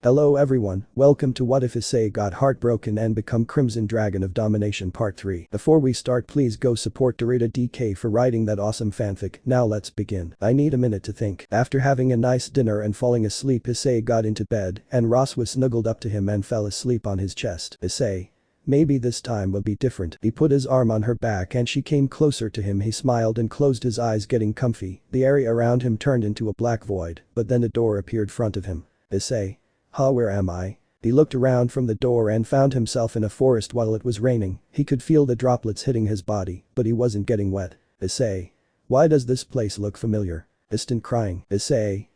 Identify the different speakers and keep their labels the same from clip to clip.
Speaker 1: Hello everyone, welcome to What If Issei Got Heartbroken and Become Crimson Dragon of Domination Part 3. Before we start, please go support Dorita DK for writing that awesome fanfic. Now let's begin. I need a minute to think. After having a nice dinner and falling asleep, Issei got into bed and Roswa snuggled up to him and fell asleep on his chest. Issei. Maybe this time will be different. He put his arm on her back and she came closer to him. He smiled and closed his eyes, getting comfy. The area around him turned into a black void, but then a door appeared front of him. Issei. Where am I? He looked around from the door and found himself in a forest while it was raining. He could feel the droplets hitting his body, but he wasn't getting wet. Issei. Why does this place look familiar? Instant crying. Issei.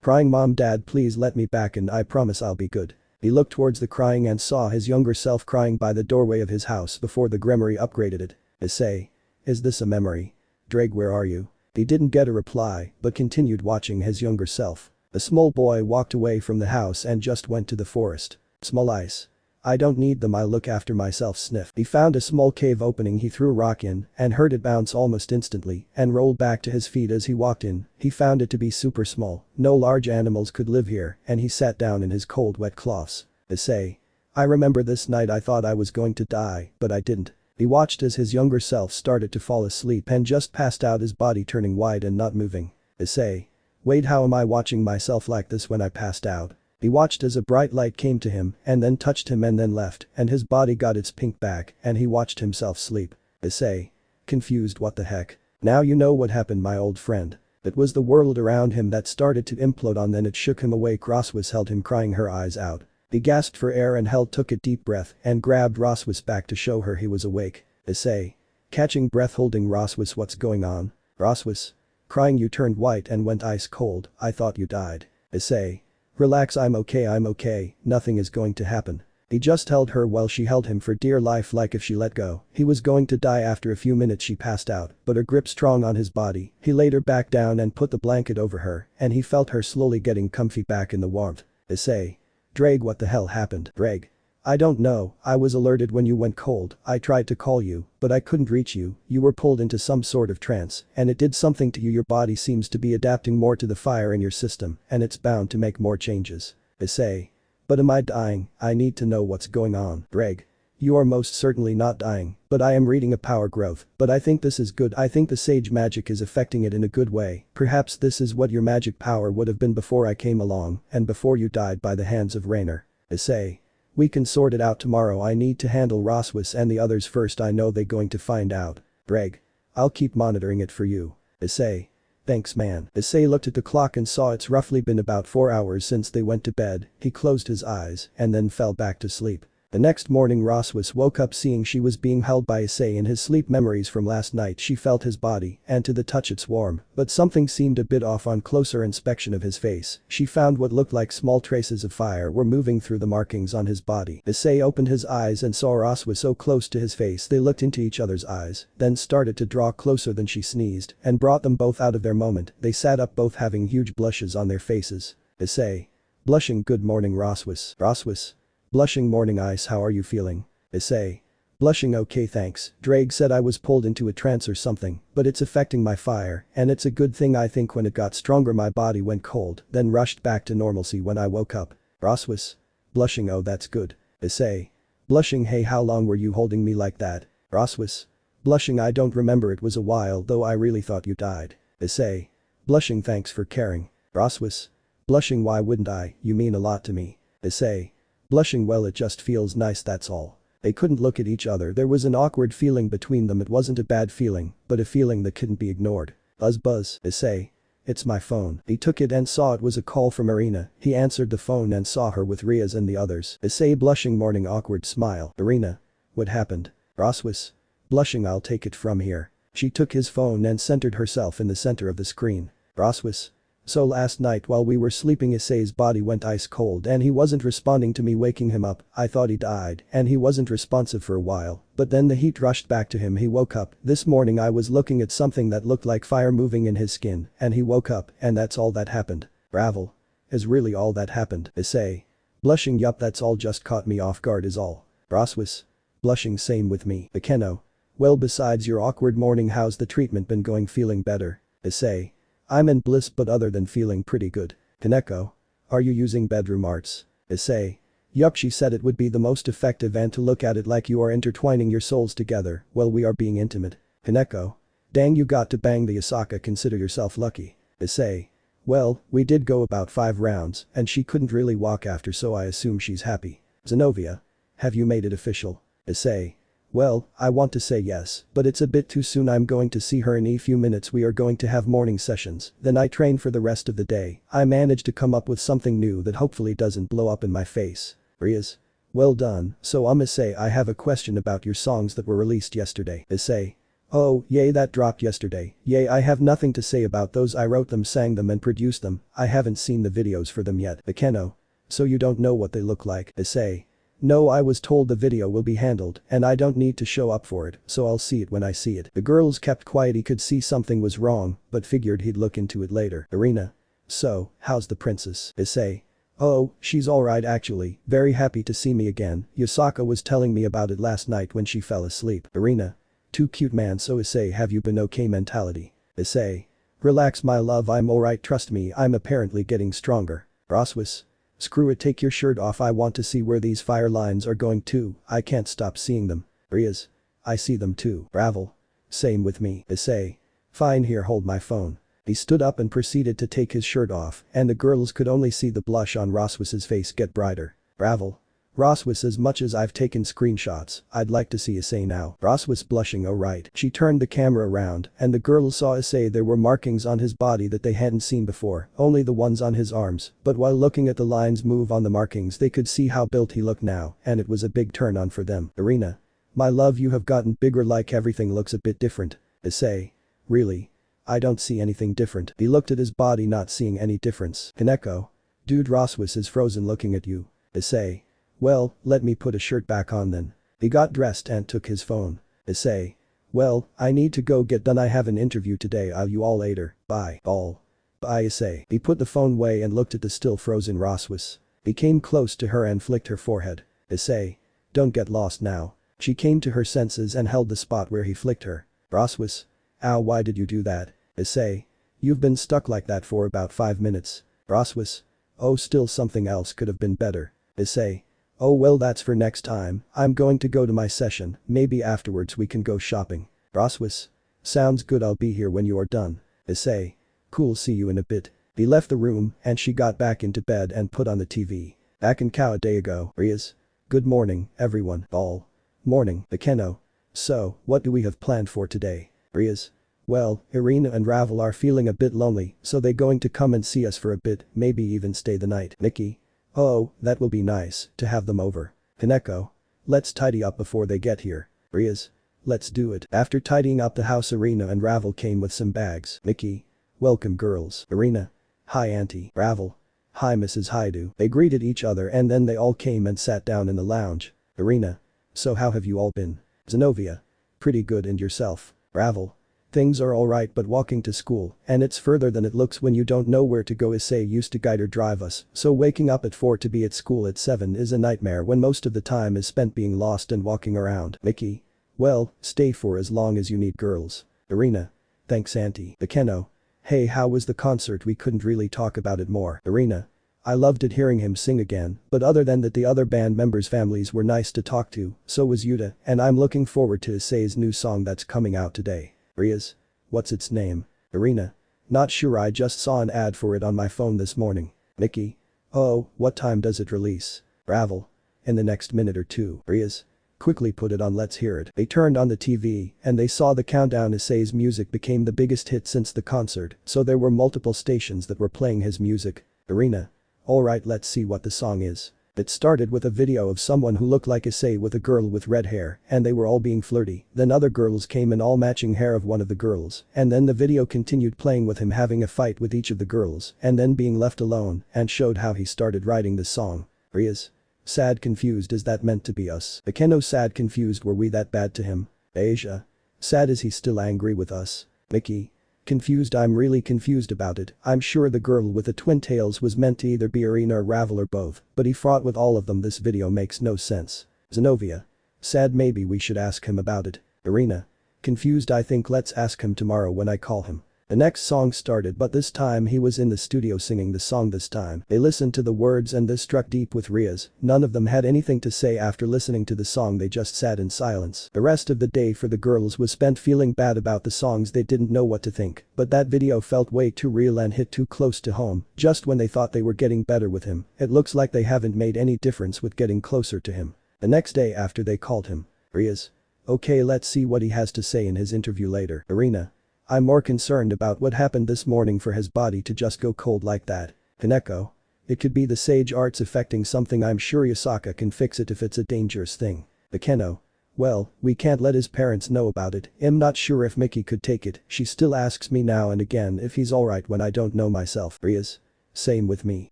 Speaker 1: Crying, Mom, Dad, please let me back and I promise I'll be good. He looked towards the crying and saw his younger self crying by the doorway of his house before the Gremory upgraded it. Issei. Is this a memory? Drake, where are you? He didn't get a reply, but continued watching his younger self. The small boy walked away from the house and just went to the forest. Small ice. I don't need them, I'll look after myself. Sniff. He found a small cave opening. He threw a rock in and heard it bounce almost instantly and rolled back to his feet as he walked in. He found it to be super small. No large animals could live here and he sat down in his cold wet cloths. Issei. I remember this night I thought I was going to die, but I didn't. He watched as his younger self started to fall asleep and just passed out, his body turning white and not moving. Issei. Wait, how am I watching myself like this when I passed out? He watched as a bright light came to him and then touched him and then left and his body got its pink back and he watched himself sleep. Issei. Confused, what the heck? Now you know what happened, my old friend. It was the world around him that started to implode on, then it shook him awake. Roswas held him, crying her eyes out. He gasped for air and took a deep breath and grabbed Roswas back to show her he was awake. Issei. Catching breath, holding Roswas, what's going on? Roswas. Crying, you turned white and went ice cold. I thought you died. Issei. Relax, I'm okay, nothing is going to happen. He just held her while she held him for dear life, like if she let go, he was going to die. After a few minutes she passed out, but her grip strong on his body. He laid her back down and put the blanket over her and he felt her slowly getting comfy back in the warmth. Issei. Drake, what the hell happened? Drake. I don't know, I was alerted when you went cold. I tried to call you, but I couldn't reach you. You were pulled into some sort of trance and it did something to you. Your body seems to be adapting more to the fire in your system and it's bound to make more changes. Issei. But am I dying? I need to know what's going on. Drake. You are most certainly not dying, but I am reading a power growth, but I think this is good. I think the sage magic is affecting it in a good way. Perhaps this is what your magic power would have been before I came along and before you died by the hands of Rainer. Issei. We can sort it out tomorrow. I need to handle Roswas and the others first. I know they're going to find out. Drake. I'll keep monitoring it for you. Issei. Thanks, man. Issei looked at the clock and saw it's roughly been about 4 hours since they went to bed. He closed his eyes and then fell back to sleep. The next morning Roswas woke up seeing she was being held by Issei. In his sleep memories from last night she felt his body and to the touch it's warm, but something seemed a bit off. On closer inspection of his face, she found what looked like small traces of fire were moving through the markings on his body. Issei opened his eyes and saw Roswas so close to his face. They looked into each other's eyes, then started to draw closer. Then she sneezed and brought them both out of their moment. They sat up, both having huge blushes on their faces. Issei. Blushing. Good morning, Roswas. Roswas. Blushing. Morning, Ice, how are you feeling? Issei. Blushing. Okay, thanks. Drake said I was pulled into a trance or something, but it's affecting my fire and it's a good thing. I think when it got stronger my body went cold, then rushed back to normalcy when I woke up. Roswas. Blushing. Oh, that's good. Issei. Blushing. Hey, how long were you holding me like that? Roswas. Blushing. I don't remember, it was a while though, I really thought you died. Issei. Blushing. Thanks for caring. Roswas. Blushing. Why wouldn't I, you mean a lot to me. Issei. Blushing. Well, it just feels nice, that's all. They couldn't look at each other. There was an awkward feeling between them. It wasn't a bad feeling, but a feeling that couldn't be ignored. Buzz. Issei. It's my phone. He took it and saw it was a call from Irina. He answered the phone and saw her with Riaz and the others. Issei. Blushing. Morning. Awkward smile. Irina. What happened? Roswas. Blushing. I'll take it from here. She took his phone and centered herself in the center of the screen. Roswas. So last night while we were sleeping Issei's body went ice cold and he wasn't responding to me waking him up. I thought he died and he wasn't responsive for a while, but then the heat rushed back to him. He woke up. This morning I was looking at something that looked like fire moving in his skin and he woke up and that's all that happened. Ravel. Is really all that happened? Issei. Blushing. Yup, that's all, just caught me off guard is all. Roswas. Blushing. Same with me. Akeno. Well, besides your awkward morning, how's the treatment been going? Feeling better? Issei. I'm in bliss, but other than feeling pretty good. Kaneko. Are you using bedroom arts? Issei. Yup, she said it would be the most effective and to look at it like you are intertwining your souls together while we are being intimate. Hineko. Dang, you got to bang the Osaka, consider yourself lucky. Issei. Well, we did go about 5 rounds and she couldn't really walk after, so I assume she's happy. Zenobia. Have you made it official? Issei. Well, I want to say yes, but it's a bit too soon. I'm going to see her in a few minutes. We are going to have morning sessions, then I train for the rest of the day. I managed to come up with something new that hopefully doesn't blow up in my face. Rias. Well done. So Issei, I have a question about your songs that were released yesterday. Issei. Oh, yay, that dropped yesterday. Yay, I have nothing to say about those. I wrote them, sang them and produced them. I haven't seen the videos for them yet. Akeno. So you don't know what they look like? Issei. No, I was told the video will be handled and I don't need to show up for it, so I'll see it when I see it. The girls kept quiet. He could see something was wrong, but figured he'd look into it later. Arena. So, how's the princess? Issei. Oh, she's alright actually, very happy to see me again. Yosaka was telling me about it last night when she fell asleep. Arena. Too cute, man. So Issei, have you been okay mentality? Issei. Relax my love, I'm alright, trust me, I'm apparently getting stronger. Roswis. Screw it, take your shirt off, I want to see where these fire lines are going to, I can't stop seeing them. Rias. I see them too. Ravel. Same with me. Issei. Fine, here, hold my phone. He stood up and proceeded to take his shirt off and the girls could only see the blush on Roswis's face get brighter. Ravel. Roswis, as much as I've taken screenshots, I'd like to see Issei now. Roswis blushing, oh right. She turned the camera around and the girls saw Issei. There were markings on his body that they hadn't seen before, only the ones on his arms, but while looking at the lines move on the markings they could see how built he looked now and it was a big turn on for them. Arena. My love, you have gotten bigger, like everything looks a bit different. Issei. Really? I don't see anything different. He looked at his body, not seeing any difference. Hineko. Dude, Roswis is frozen looking at you. Issei. Well, let me put a shirt back on then. He got dressed and took his phone. Issei. Well, I need to go get done, I have an interview today, I'll you all later, bye. All. Bye Issei. He put the phone away and looked at the still frozen Roswis. He came close to her and flicked her forehead. Issei. Don't get lost now. She came to her senses and held the spot where he flicked her. Roswis. Ow, why did you do that? Issei. You've been stuck like that for about 5 minutes. Roswis. Oh, still something else could have been better. Issei. Oh well, that's for next time, I'm going to go to my session, maybe afterwards we can go shopping. Roswis. Sounds good, I'll be here when you are done. Issei. Cool, see you in a bit. He left the room and she got back into bed and put on the TV. Back in Kao a day ago. Rias. Good morning, everyone. All. Morning. Akeno. So, what do we have planned for today? Rias. Well, Irina and Ravel are feeling a bit lonely, so they going to come and see us for a bit, maybe even stay the night. Nikki. Oh, that will be nice, to have them over. Hineko. Let's tidy up before they get here. Rias. Let's do it. After tidying up the house, Irina and Ravel came with some bags. Nikki. Welcome girls. Irina. Hi Auntie. Ravel. Hi Mrs. Haidu. They greeted each other and then they all came and sat down in the lounge. Irina. So how have you all been? Zenobia. Pretty good, and yourself? Ravel. Things are alright, but walking to school, and it's further than it looks when you don't know where to go. Issei used to guide or drive us, so waking up at 4 to be at school at 7 is a nightmare when most of the time is spent being lost and walking around. Mickey. Well, stay for as long as you need girls. Irina. Thanks Auntie. Akeno. Hey, how was the concert? We couldn't really talk about it more. Irina. I loved it, hearing him sing again, but other than that the other band members' families were nice to talk to, so was Yuta, and I'm looking forward to Issei's new song that's coming out today. Rias. What's its name? Irina. Not sure, I just saw an ad for it on my phone this morning. Mickey. Oh, what time does it release? Ravel. In the next minute or two. Rias. Quickly put it on, let's hear it. They turned on the TV and they saw the countdown. Issei's music became the biggest hit since the concert, so there were multiple stations that were playing his music. Irina. Alright, let's see what the song is. It started with a video of someone who looked like Issei with a girl with red hair and they were all being flirty, then other girls came in all matching hair of one of the girls, and then the video continued playing with him having a fight with each of the girls and then being left alone and showed how he started writing the song. Rias. Sad confused, is that meant to be us? Akeno. Sad confused, were we that bad to him? Asia. Sad, is he still angry with us? Mickey. Confused, I'm really confused about it. I'm sure the girl with the twin tails was meant to either be Irina or Ravel or both, but he fought with all of them. This video makes no sense. Zenobia. Sad, maybe we should ask him about it. Irina. Confused, I think let's ask him tomorrow when I call him. The next song started, but this time he was in the studio singing the song this time. They listened to the words and this struck deep with Riaz. None of them had anything to say after listening to the song, they just sat in silence. The rest of the day for the girls was spent feeling bad about the songs, they didn't know what to think. But that video felt way too real and hit too close to home. Just when they thought they were getting better with him, it looks like they haven't made any difference with getting closer to him. The next day after they called him. Riaz. Okay, let's see what he has to say in his interview later. Arena. I'm more concerned about what happened this morning for his body to just go cold like that. Kaneko. It could be the sage arts affecting something, I'm sure Yasaka can fix it if it's a dangerous thing. Bakeno. Well, we can't let his parents know about it. I'm not sure if Mickey could take it, she still asks me now and again if he's alright when I don't know myself. Riaz. Same with me.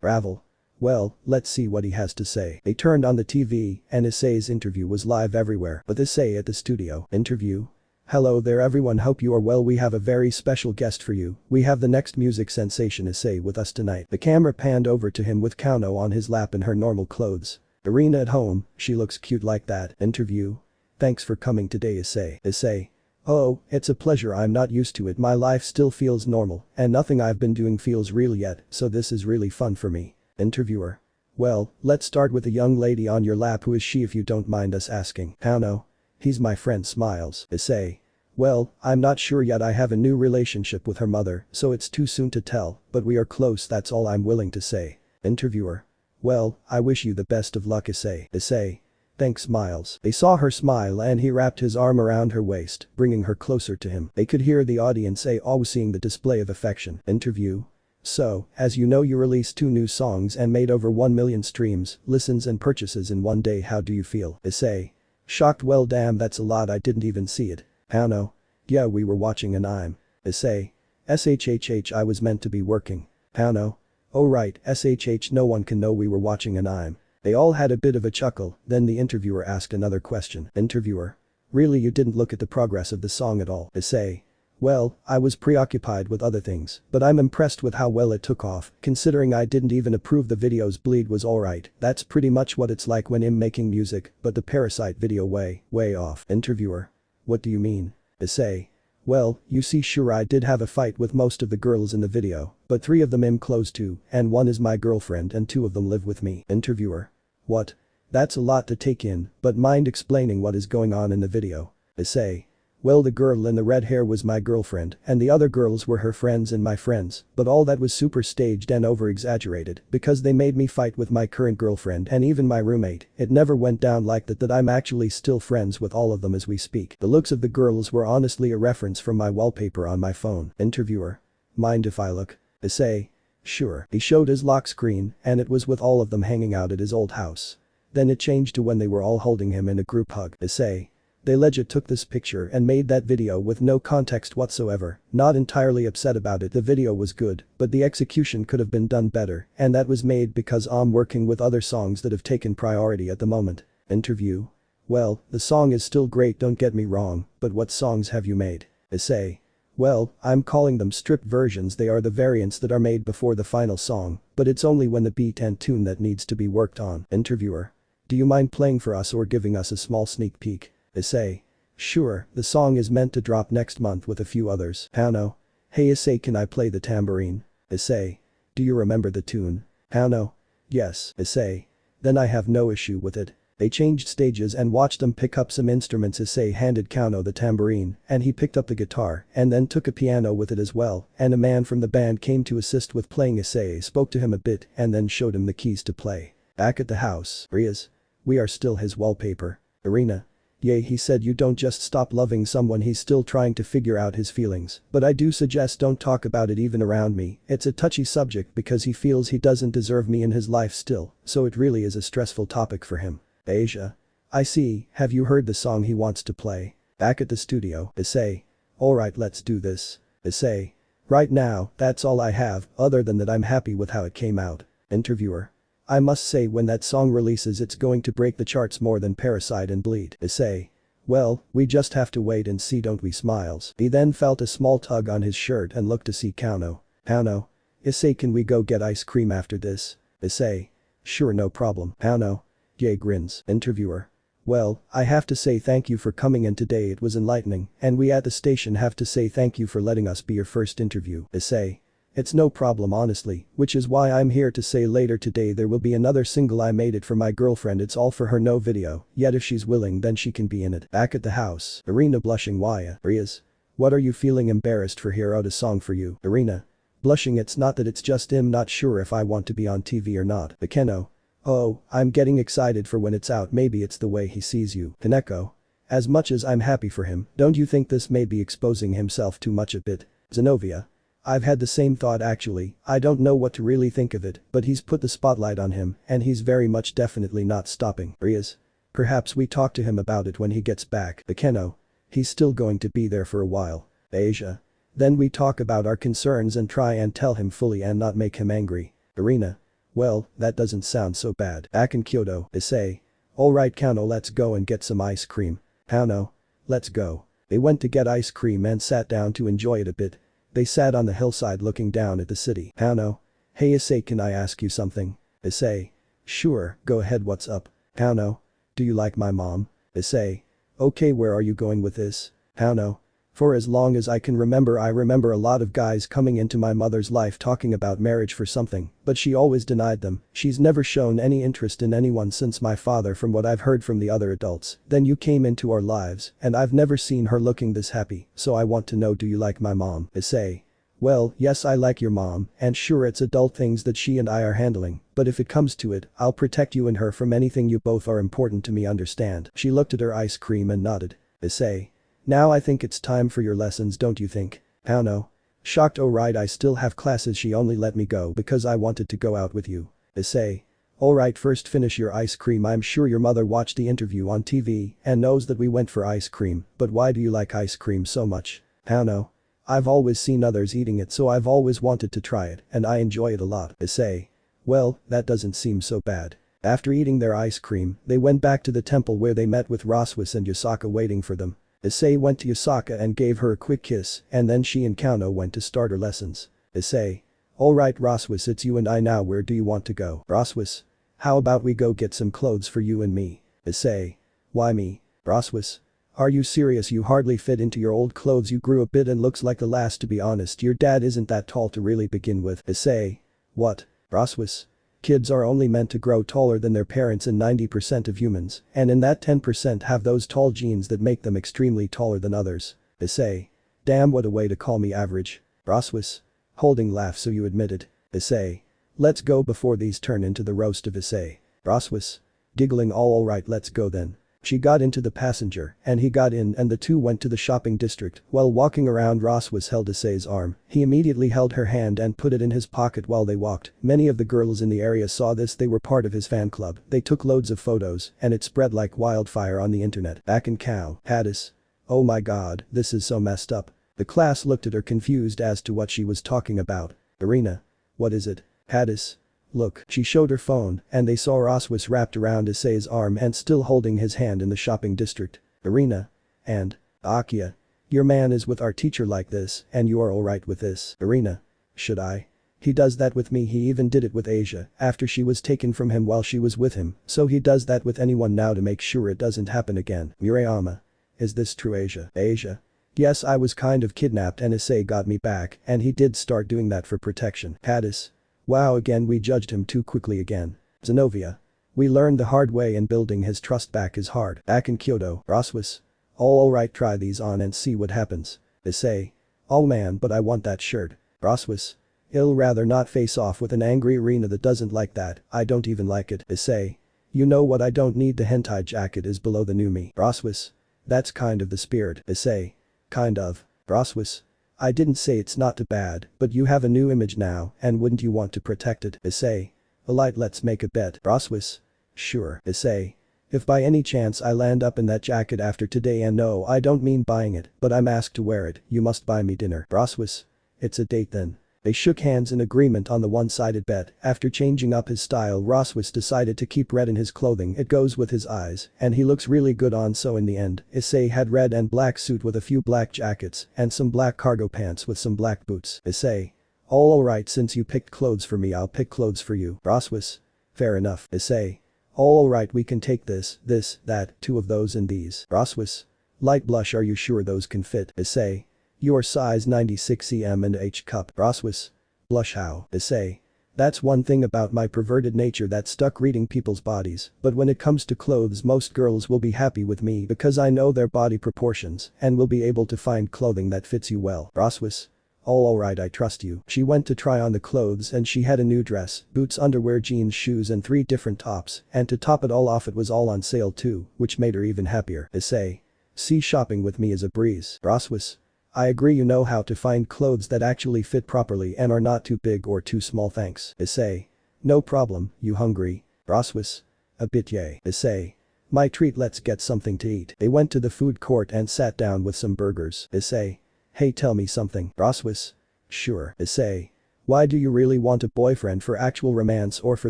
Speaker 1: Ravel. Well, let's see what he has to say. They turned on the TV and Issei's interview was live everywhere, but Issei at the studio. Interview. Hello there everyone, hope you are well, we have a very special guest for you. We have the next music sensation Issei with us tonight. The camera panned over to him with Kauno on his lap in her normal clothes. Arena at home, she looks cute like that. Interview. Thanks for coming today Issei. Issei. Oh, it's a pleasure, I'm not used to it, my life still feels normal, and nothing I've been doing feels real yet, so this is really fun for me. Interviewer. Well, let's start with the young lady on your lap, who is she if you don't mind us asking? Kauno. He's my friend, smiles. Issei. Well, I'm not sure yet, I have a new relationship with her mother, so it's too soon to tell, but we are close, that's all I'm willing to say. Interviewer. Well, I wish you the best of luck Issei. Issei. Thanks, smiles. They saw her smile and he wrapped his arm around her waist, bringing her closer to him. They could hear the audience always seeing the display of affection. Interview. So, as you know, you released 2 new songs and made over 1 million streams, listens and purchases in one day, how do you feel? Issei. Shocked, well damn, that's a lot, I didn't even see it. Kauno. Yeah, we were watching and I'm. Issei. SHHH, I was meant to be working. Kauno. Oh right, SHH, no one can know we were watching and I'm. They all had a bit of a chuckle, then the interviewer asked another question. Interviewer. Really, you didn't look at the progress of the song at all? Issei. Well, I was preoccupied with other things, but I'm impressed with how well it took off, considering I didn't even approve the video's bleed was alright, that's pretty much what it's like when I'm making music, but the Parasite video way off. Interviewer. What do you mean? Issei. Well, you see, sure, I did have a fight with most of the girls in the video, but 3 of them I'm close to, and 1 is my girlfriend and 2 of them live with me. Interviewer. What? That's a lot to take in, but mind explaining what is going on in the video? Issei. Well, the girl in the red hair was my girlfriend and the other girls were her friends and my friends, but all that was super staged and over-exaggerated because they made me fight with my current girlfriend and even my roommate. It never went down like that I'm actually still friends with all of them as we speak. The looks of the girls were honestly a reference from my wallpaper on my phone. Interviewer. Mind if I look? Issei. Sure. He showed his lock screen and it was with all of them hanging out at his old house. Then it changed to when they were all holding him in a group hug. Issei. They legit took this picture and made that video with no context whatsoever, not entirely upset about it, the video was good, but the execution could have been done better, and that was made because I'm working with other songs that have taken priority at the moment. Interview. Well, the song is still great, don't get me wrong, but what songs have you made? Issei. Well, I'm calling them stripped versions, they are the variants that are made before the final song, but it's only when the beat and tune that needs to be worked on. Interviewer. Do you mind playing for us or giving us a small sneak peek? Issei. Sure, the song is meant to drop next month with a few others. Kauno. Hey Issei, can I play the tambourine? Issei. Do you remember the tune? Kauno. Yes. Issei. Then I have no issue with it. They changed stages and watched them pick up some instruments. Issei handed Kauno the tambourine and he picked up the guitar and then took a piano with it as well, and a man from the band came to assist with playing. Issei spoke to him a bit and then showed him the keys to play. Back at the house. Riaz. We are still his wallpaper. Arena. Yeah, he said you don't just stop loving someone, he's still trying to figure out his feelings, but I do suggest don't talk about it even around me, it's a touchy subject because he feels he doesn't deserve me in his life still, so it really is a stressful topic for him. Asia. I see, have you heard the song he wants to play? Back at the studio. Issei. Alright, let's do this. Issei. Right now, that's all I have, other than that I'm happy with how it came out. Interviewer. I must say when that song releases it's going to break the charts more than Parasite and Bleed. Issei. Well, we just have to wait and see, don't we? Smiles. He then felt a small tug on his shirt and looked to see Kauno. Kauno. Issei, can we go get ice cream after this? Issei. Sure, no problem. Kauno. Yeah, grins. Interviewer. Well, I have to say thank you for coming in today, it was enlightening, and we at the station have to say thank you for letting us be your first interview, Issei. It's no problem honestly, which is why I'm here to say later today there will be another single. I made it for my girlfriend, it's all for her, no video, yet if she's willing then she can be in it. Back at the house, Irina blushing. Why, Riaz? What are you feeling embarrassed for? Here out a song for you. Irina. Blushing. It's not that, it's just I'm not sure if I want to be on TV or not. Bekeno. Oh, I'm getting excited for when it's out, maybe it's the way he sees you. Kaneko. As much as I'm happy for him, don't you think this may be exposing himself too much a bit? Zenobia. I've had the same thought actually, I don't know what to really think of it, but he's put the spotlight on him and he's very much definitely not stopping. Riaz. Perhaps we talk to him about it when he gets back. Bekeno. He's still going to be there for a while. Asia. Then we talk about our concerns and try and tell him fully and not make him angry. Irina. Well, that doesn't sound so bad. Back in Kyoto, Issei. Alright Kano, let's go and get some ice cream. Hano. Let's go. They went to get ice cream and sat down to enjoy it a bit. They sat on the hillside looking down at the city. Hano. Hey Issei, can I ask you something? Issei. Sure, go ahead, what's up? Hano. Do you like my mom? Issei. Okay, where are you going with this? Hano. For as long as I can remember, I remember a lot of guys coming into my mother's life talking about marriage for something, but she always denied them. She's never shown any interest in anyone since my father, from what I've heard from the other adults. Then you came into our lives and I've never seen her looking this happy, so I want to know, do you like my mom? Issei. Well, yes, I like your mom, and sure, it's adult things that she and I are handling, but if it comes to it, I'll protect you and her from anything. You both are important to me, understand? She looked at her ice cream and nodded. Issei. Now I think it's time for your lessons, don't you think? How no? Shocked. Oh right, I still have classes. She only let me go because I wanted to go out with you. Issei. Alright, first finish your ice cream. I'm sure your mother watched the interview on TV and knows that we went for ice cream, but why do you like ice cream so much? How no? I've always seen others eating it, so I've always wanted to try it and I enjoy it a lot. Issei. Well, that doesn't seem so bad. After eating their ice cream, they went back to the temple where they met with Roswis and Yasaka waiting for them. Issei went to Yasaka and gave her a quick kiss, and then she and Kano went to start her lessons. Issei. Alright Roswis, it's you and I now, where do you want to go? Roswis. How about we go get some clothes for you and me? Issei. Why me? Roswis. Are you serious? You hardly fit into your old clothes, you grew a bit and looks like the last. To be honest, your dad isn't that tall to really begin with. Issei. What? Roswis. Kids are only meant to grow taller than their parents, and 90% of humans, and in that 10% have those tall genes that make them extremely taller than others. Issei. Damn, what a way to call me average. Roswis. Holding laugh, so you admit it. Issei. Let's go before these turn into the roast of Issei. Roswis. Giggling. Alright, let's go then. She got into the passenger and he got in and the two went to the shopping district. While walking around, Roswis held Issei's arm. He immediately held her hand and put it in his pocket while they walked. Many of the girls in the area saw this. They were part of his fan club. They took loads of photos and it spread like wildfire on the internet. Back in Cow. Hadis. Oh my god, this is so messed up. The class looked at her confused as to what she was talking about. Irina. What is it? Hadis. Look, she showed her phone and they saw Roswis wrapped around Issei's arm and still holding his hand in the shopping district. Irina. And. Akia. Your man is with our teacher like this and you are alright with this? Irina. Should I? He does that with me. He even did it with Asia after she was taken from him while she was with him, so he does that with anyone now to make sure it doesn't happen again. Murayama. Is this true, Asia? Asia. Yes, I was kind of kidnapped and Issei got me back and he did start doing that for protection. Hadis. Wow, again we judged him too quickly again. Zenobia. We learned the hard way and building his trust back is hard. Back in Kyoto. Roswis. Alright, try these on and see what happens. Issei. Oh man, but I want that shirt. Roswis. I'll rather not face off with an angry Irina that doesn't like that. I don't even like it. Issei. You know what, I don't need the hentai jacket is below the new me. Roswis. That's kind of the spirit. Issei. Kind of. Roswis. I didn't say it's not too bad, but you have a new image now and wouldn't you want to protect it? Issei. Alright, let's make a bet. Roswis. Sure. Issei. If by any chance I land up in that jacket after today, and no, I don't mean buying it, but I'm asked to wear it, you must buy me dinner. Roswis. It's a date then. They shook hands in agreement on the one-sided bet. After changing up his style, Roswis decided to keep red in his clothing. It goes with his eyes and he looks really good on, so in the end, Issei had red and black suit with a few black jackets and some black cargo pants with some black boots. Issei. Alright, since you picked clothes for me, I'll pick clothes for you. Roswis. Fair enough. Issei. Alright, we can take this, that, two of those and these. Roswis. Light blush, are you sure those can fit? Issei. Your size 96 em and H cup. Roswis. Blush how? Issei. That's one thing about my perverted nature that's stuck reading people's bodies, but when it comes to clothes most girls will be happy with me because I know their body proportions and will be able to find clothing that fits you well. Roswis. Alright, I trust you. She went to try on the clothes and she had a new dress, boots, underwear, jeans, shoes and 3 different tops, and to top it all off it was all on sale too, which made her even happier. Issei. See, shopping with me is a breeze. Roswis. I agree, you know how to find clothes that actually fit properly and are not too big or too small, thanks. Issei. No problem, you hungry? Roswis. A bit, yay. Issei. My treat, let's get something to eat. They went to the food court and sat down with some burgers. Issei. Hey, tell me something. Roswis. Sure. Issei. Why do you really want a boyfriend, for actual romance or for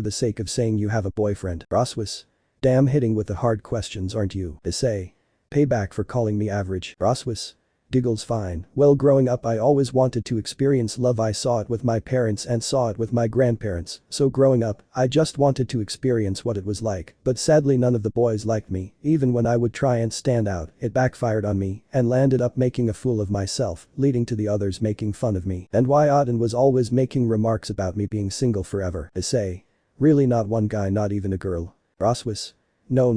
Speaker 1: the sake of saying you have a boyfriend? Roswis. Damn hitting with the hard questions, aren't you? Issei. Payback for calling me average. Roswis. Giggles, fine. Well, growing up I always wanted to experience love. I saw it with my parents and saw it with my grandparents, so growing up, I just wanted to experience what it was like, but sadly none of the boys liked me, even when I would try and stand out, it backfired on me and landed up making a fool of myself, leading to the others making fun of me. And why Auden was always making remarks about me being single forever. Issei. Really, not one guy, not even a girl? Roswis. No,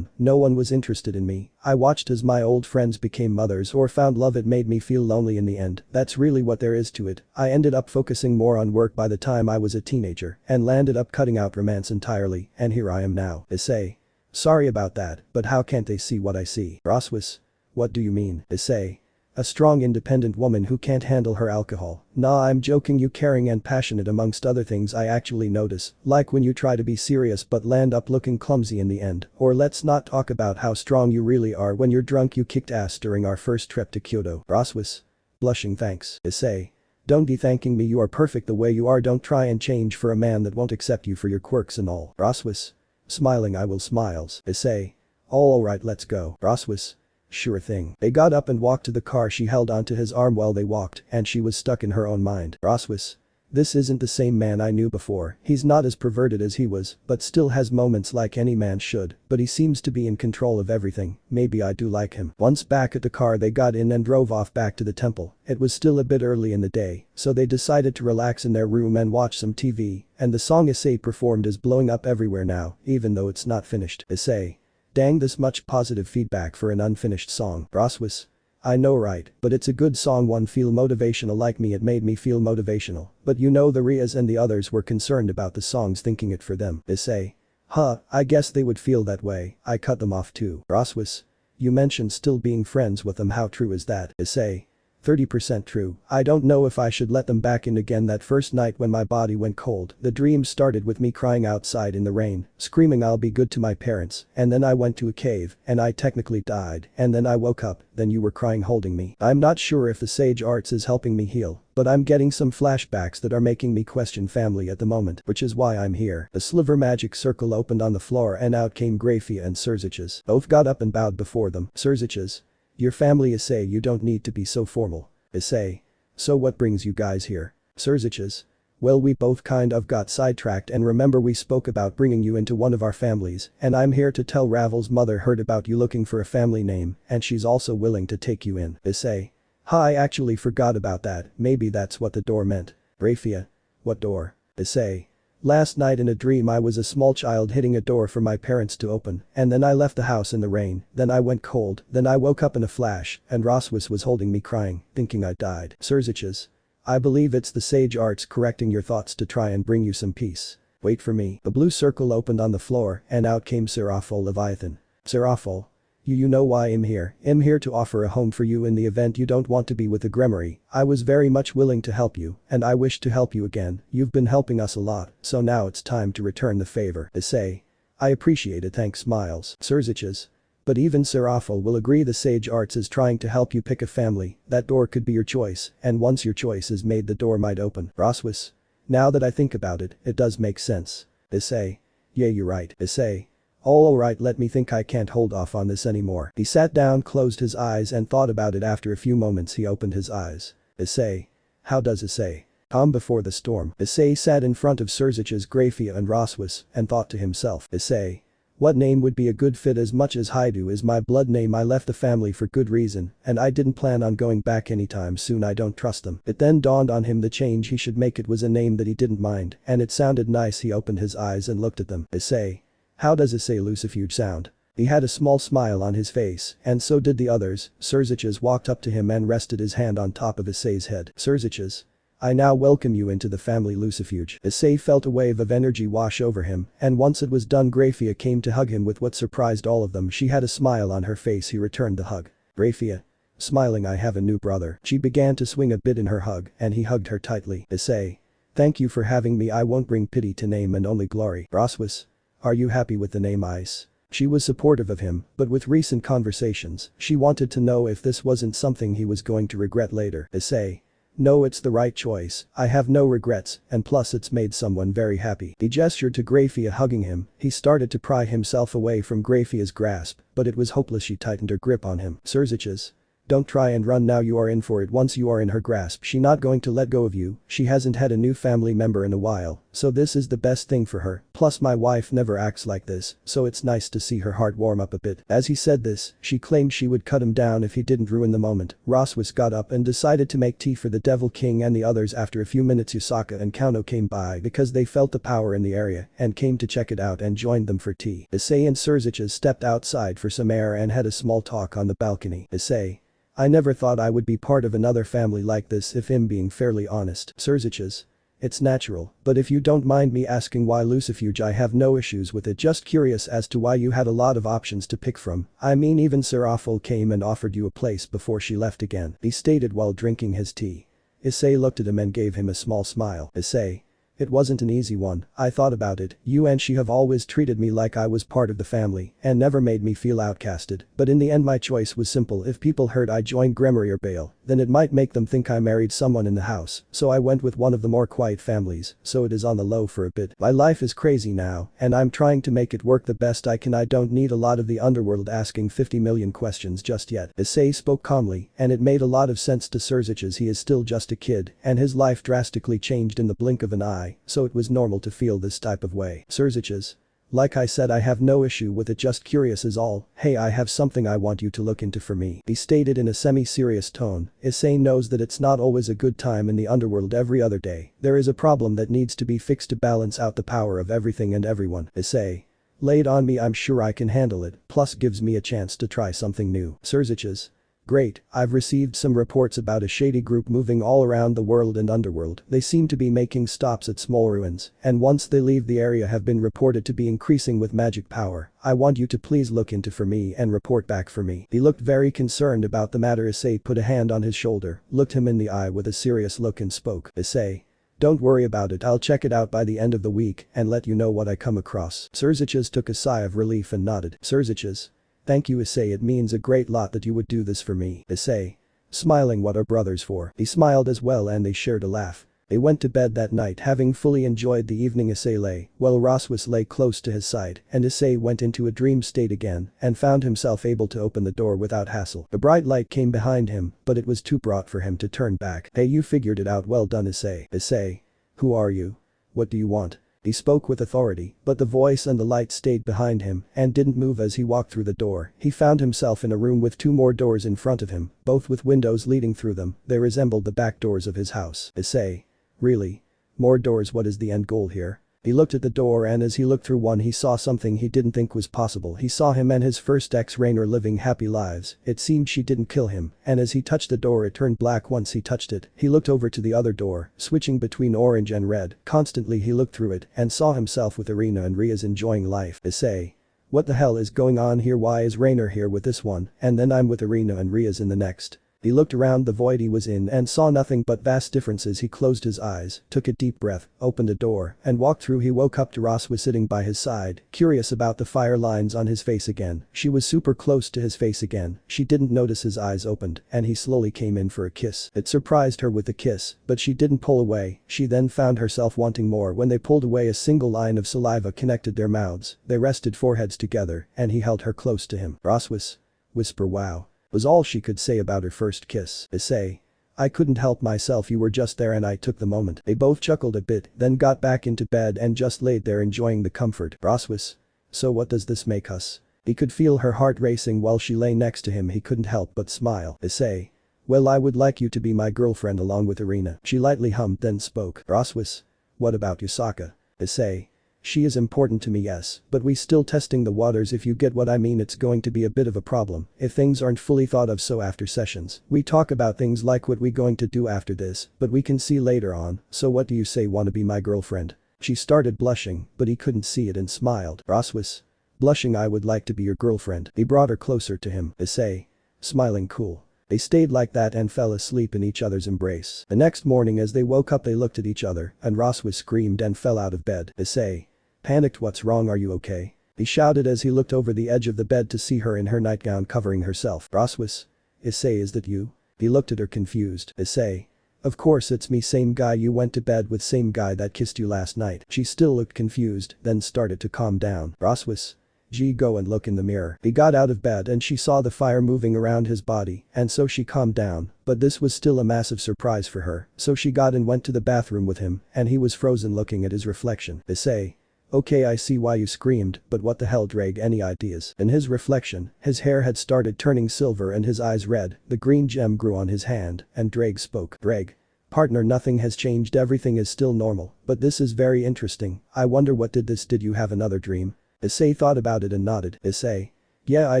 Speaker 1: no one was interested in me. I watched as my old friends became mothers or found love. It made me feel lonely in the end. That's really what there is to it. I ended up focusing more on work by the time I was a teenager and landed up cutting out romance entirely, and here I am now. Issei. Sorry about that, but how can't they see what I see? Roswis. What do you mean? Issei. A strong independent woman who can't handle her alcohol. Nah, I'm joking, you caring and passionate amongst other things I actually notice, like when you try to be serious but land up looking clumsy in the end, or let's not talk about how strong you really are when you're drunk. You kicked ass during our first trip to Kyoto. Roswis. Blushing, thanks. Issei. Don't be thanking me, you are perfect the way you are, don't try and change for a man that won't accept you for your quirks and all. Roswis. Smiling, I will smiles. Issei. Alright, let's go. Roswis. Sure thing. They got up and walked to the car. She held onto his arm while they walked and she was stuck in her own mind. Roswis. This isn't the same man I knew before. He's not as perverted as he was, but still has moments like any man should, but he seems to be in control of everything. Maybe I do like him. Once back at the car, they got in and drove off back to the temple. It was still a bit early in the day, so they decided to relax in their room and watch some TV, and the song Issei performed is blowing up everywhere now, even though it's not finished. Issei. Dang, this much positive feedback for an unfinished song. Roswis. I know, right, but it's a good song. One feel motivational like me, it made me feel motivational, but you know the Rias and the others were concerned about the songs, thinking it for them. Issei. Huh, I guess they would feel that way. I cut them off too. Roswis. You mentioned still being friends with them, how true is that? Issei. 30% true. I don't know if I should let them back in again. That first night when my body went cold, the dream started with me crying outside in the rain, screaming I'll be good to my parents, and then I went to a cave, and I technically died, and then I woke up, then you were crying holding me. I'm not sure if the sage arts is helping me heal, but I'm getting some flashbacks that are making me question family at the moment, which is why I'm here. The sliver magic circle opened on the floor and out came Grafia and Surziches. Both got up and bowed before them. Surziches. Your family. Issei. You don't need to be so formal. Issei. So what brings you guys here? Surziches. Well, we both kind of got sidetracked, and remember we spoke about bringing you into one of our families, and I'm here to tell Ravel's mother heard about you looking for a family name, and she's also willing to take you in. Issei. I actually forgot about that, maybe that's what the door meant. Grafia. What door? Issei. Last night in a dream I was a small child hitting a door for my parents to open, and then I left the house in the rain, then I went cold, then I woke up in a flash, and Roswis was holding me crying, thinking I died. Surziches. I believe it's the sage arts correcting your thoughts to try and bring you some peace. Wait for me. The blue circle opened on the floor and out came Seraphol Leviathan. Seraphol. You know why I'm here. I'm here to offer a home for you in the event you don't want to be with the Gremory. I was very much willing to help you, and I wish to help you again. You've been helping us a lot, so now it's time to return the favor. Issei. I appreciate it, thanks. Smiles. Surziches. But even Seraphol will agree the sage arts is trying to help you pick a family. That door could be your choice, and once your choice is made the door might open. Roswis. Now that I think about it, it does make sense. Issei. Yeah, you're right. Issei. Alright, let me think, I can't hold off on this anymore. He sat down, closed his eyes and thought about it. After a few moments he opened his eyes. Issei. How does Issei? Calm before the storm. Issei sat in front of Surziches, Grafia and Roswis and thought to himself. Issei. What name would be a good fit? As much as Haidu is my blood name, I left the family for good reason, and I didn't plan on going back anytime soon. I don't trust them. It then dawned on him the change he should make. It was a name that he didn't mind, and it sounded nice. He opened his eyes and looked at them. Issei. How does Issei Lucifuge sound? He had a small smile on his face, and so did the others. Surziches walked up to him and rested his hand on top of Issei's head. Surziches. I now welcome you into the family, Lucifuge. Issei felt a wave of energy wash over him, and once it was done, Graphia came to hug him with what surprised all of them. She had a smile on her face. He returned the hug. Graphia. Smiling, I have a new brother. She began to swing a bit in her hug, and he hugged her tightly. Issei. Thank you for having me. I won't bring pity to name and only glory. Roswis. Are you happy with the name Ice? She was supportive of him, but with recent conversations, she wanted to know if this wasn't something he was going to regret later. Issei. No, it's the right choice. I have no regrets, and plus it's made someone very happy. He gestured to Graphia, hugging him. He started to pry himself away from Graphia's grasp, but it was hopeless. She tightened her grip on him. Surziches. Don't try and run now. You are in for it. Once you are in her grasp, she's not going to let go of you. She hasn't had a new family member in a while, so this is the best thing for her. Plus my wife never acts like this, so it's nice to see her heart warm up a bit. As he said this, she claimed she would cut him down if he didn't ruin the moment. Roswis got up and decided to make tea for the Devil King and the others. After a few minutes, Yusaka and Kano came by because they felt the power in the area and came to check it out and joined them for tea. Issei and Surziches stepped outside for some air and had a small talk on the balcony. Issei. I never thought I would be part of another family like this, if I'm being fairly honest. Surziches. It's natural, but if you don't mind me asking why Lucifuge, I have no issues with it, just curious as to why you had a lot of options to pick from. I mean, even Seraful came and offered you a place before she left again, he stated while drinking his tea. Issei looked at him and gave him a small smile. Issei. It wasn't an easy one. I thought about it. You and she have always treated me like I was part of the family and never made me feel outcasted, but in the end my choice was simple. If people heard I joined Gremory or Bale, then it might make them think I married someone in the house, so I went with one of the more quiet families, so it is on the low for a bit. My life is crazy now, and I'm trying to make it work the best I can. I don't need a lot of the underworld asking 50 million questions just yet. Issei spoke calmly, and it made a lot of sense to Surziches. He is still just a kid, and his life drastically changed in the blink of an eye, so it was normal to feel this type of way. Surziches. Like I said, I have no issue with it, just curious is all. Hey, I have something I want you to look into for me, he stated in a semi-serious tone. Issei knows that it's not always a good time in the underworld every other day. There is a problem that needs to be fixed to balance out the power of everything and everyone. Issei. Lay it on me, I'm sure I can handle it, plus gives me a chance to try something new. Surziches. Great, I've received some reports about a shady group moving all around the world and underworld. They seem to be making stops at small ruins, and once they leave the area have been reported to be increasing with magic power. I want you to please look into for me and report back for me. He looked very concerned about the matter. Issei put a hand on his shoulder, looked him in the eye with a serious look and spoke. Issei. Don't worry about it, I'll check it out by the end of the week and let you know what I come across. Surziches took a sigh of relief and nodded. Surziches. Thank you, Issei, it means a great lot that you would do this for me. Issei. Smiling, what are brothers for? He smiled as well and they shared a laugh. They went to bed that night having fully enjoyed the evening. Issei lay, while Roswis lay close to his side, and Issei went into a dream state again and found himself able to open the door without hassle. A bright light came behind him, but it was too bright for him to turn back. Hey, you figured it out, well done, Issei. Issei. Who are you? What do you want? He spoke with authority, but the voice and the light stayed behind him and didn't move as he walked through the door. He found himself in a room with two more doors in front of him, both with windows leading through them. They resembled the back doors of his house. Issei. Really? More doors, what is the end goal here? He looked at the door and as he looked through one he saw something he didn't think was possible. He saw him and his first ex Rainer living happy lives. It seemed she didn't kill him, and as he touched the door it turned black once he touched it. He looked over to the other door, switching between orange and red. Constantly he looked through it and saw himself with Irina and Ria's enjoying life. Issei. What the hell is going on here? Why is Rainer here with this one and then I'm with Irina and Ria's in the next? He looked around the void he was in and saw nothing but vast differences. He closed his eyes, took a deep breath, opened a door, and walked through. He woke up to Ross was sitting by his side, curious about the fire lines on his face again. She was super close to his face again. She didn't notice his eyes opened, and he slowly came in for a kiss. It surprised her with the kiss, but she didn't pull away. She then found herself wanting more. When they pulled away, a single line of saliva connected their mouths. They rested foreheads together, and he held her close to him. Ross was. Whisper wow. Was all she could say about her first kiss. Issei. I couldn't help myself, you were just there and I took the moment. They both chuckled a bit, then got back into bed and just laid there enjoying the comfort. Roswis. So what does this make us? He could feel her heart racing while she lay next to him. He couldn't help but smile. Issei. Well, I would like you to be my girlfriend along with Irina. She lightly hummed then spoke. Roswis. What about Yusaka? Issei. She is important to me, yes, but we still testing the waters, if you get what I mean. It's going to be a bit of a problem if things aren't fully thought of, so after sessions we talk about things like what we going to do after this, but we can see later on. So what do you say, wanna be my girlfriend? She started blushing, but he couldn't see it and smiled. Roswis. Blushing, I would like to be your girlfriend. He brought her closer to him. Issei. Smiling cool. They stayed like that and fell asleep in each other's embrace. The next morning as they woke up they looked at each other and Roswis screamed and fell out of bed. Issei. Panicked. What's wrong, are you okay? He shouted as he looked over the edge of the bed to see her in her nightgown covering herself. Roswis. Issei, is that you? He looked at her confused. Issei. Of course it's me, same guy you went to bed with, same guy that kissed you last night. She still looked confused, then started to calm down. Roswis. Gee, go and look in the mirror. He got out of bed and she saw the fire moving around his body, and so she calmed down, but this was still a massive surprise for her, so she got and went to the bathroom with him, and he was frozen looking at his reflection. Issei. Okay, I see why you screamed, but what the hell, Drake, any ideas? In his reflection, his hair had started turning silver and his eyes red, the green gem grew on his hand, and Drake spoke. Drake. Partner, nothing has changed, everything is still normal, but this is very interesting. I wonder what did you have another dream? Issei thought about it and nodded. Issei. Yeah, I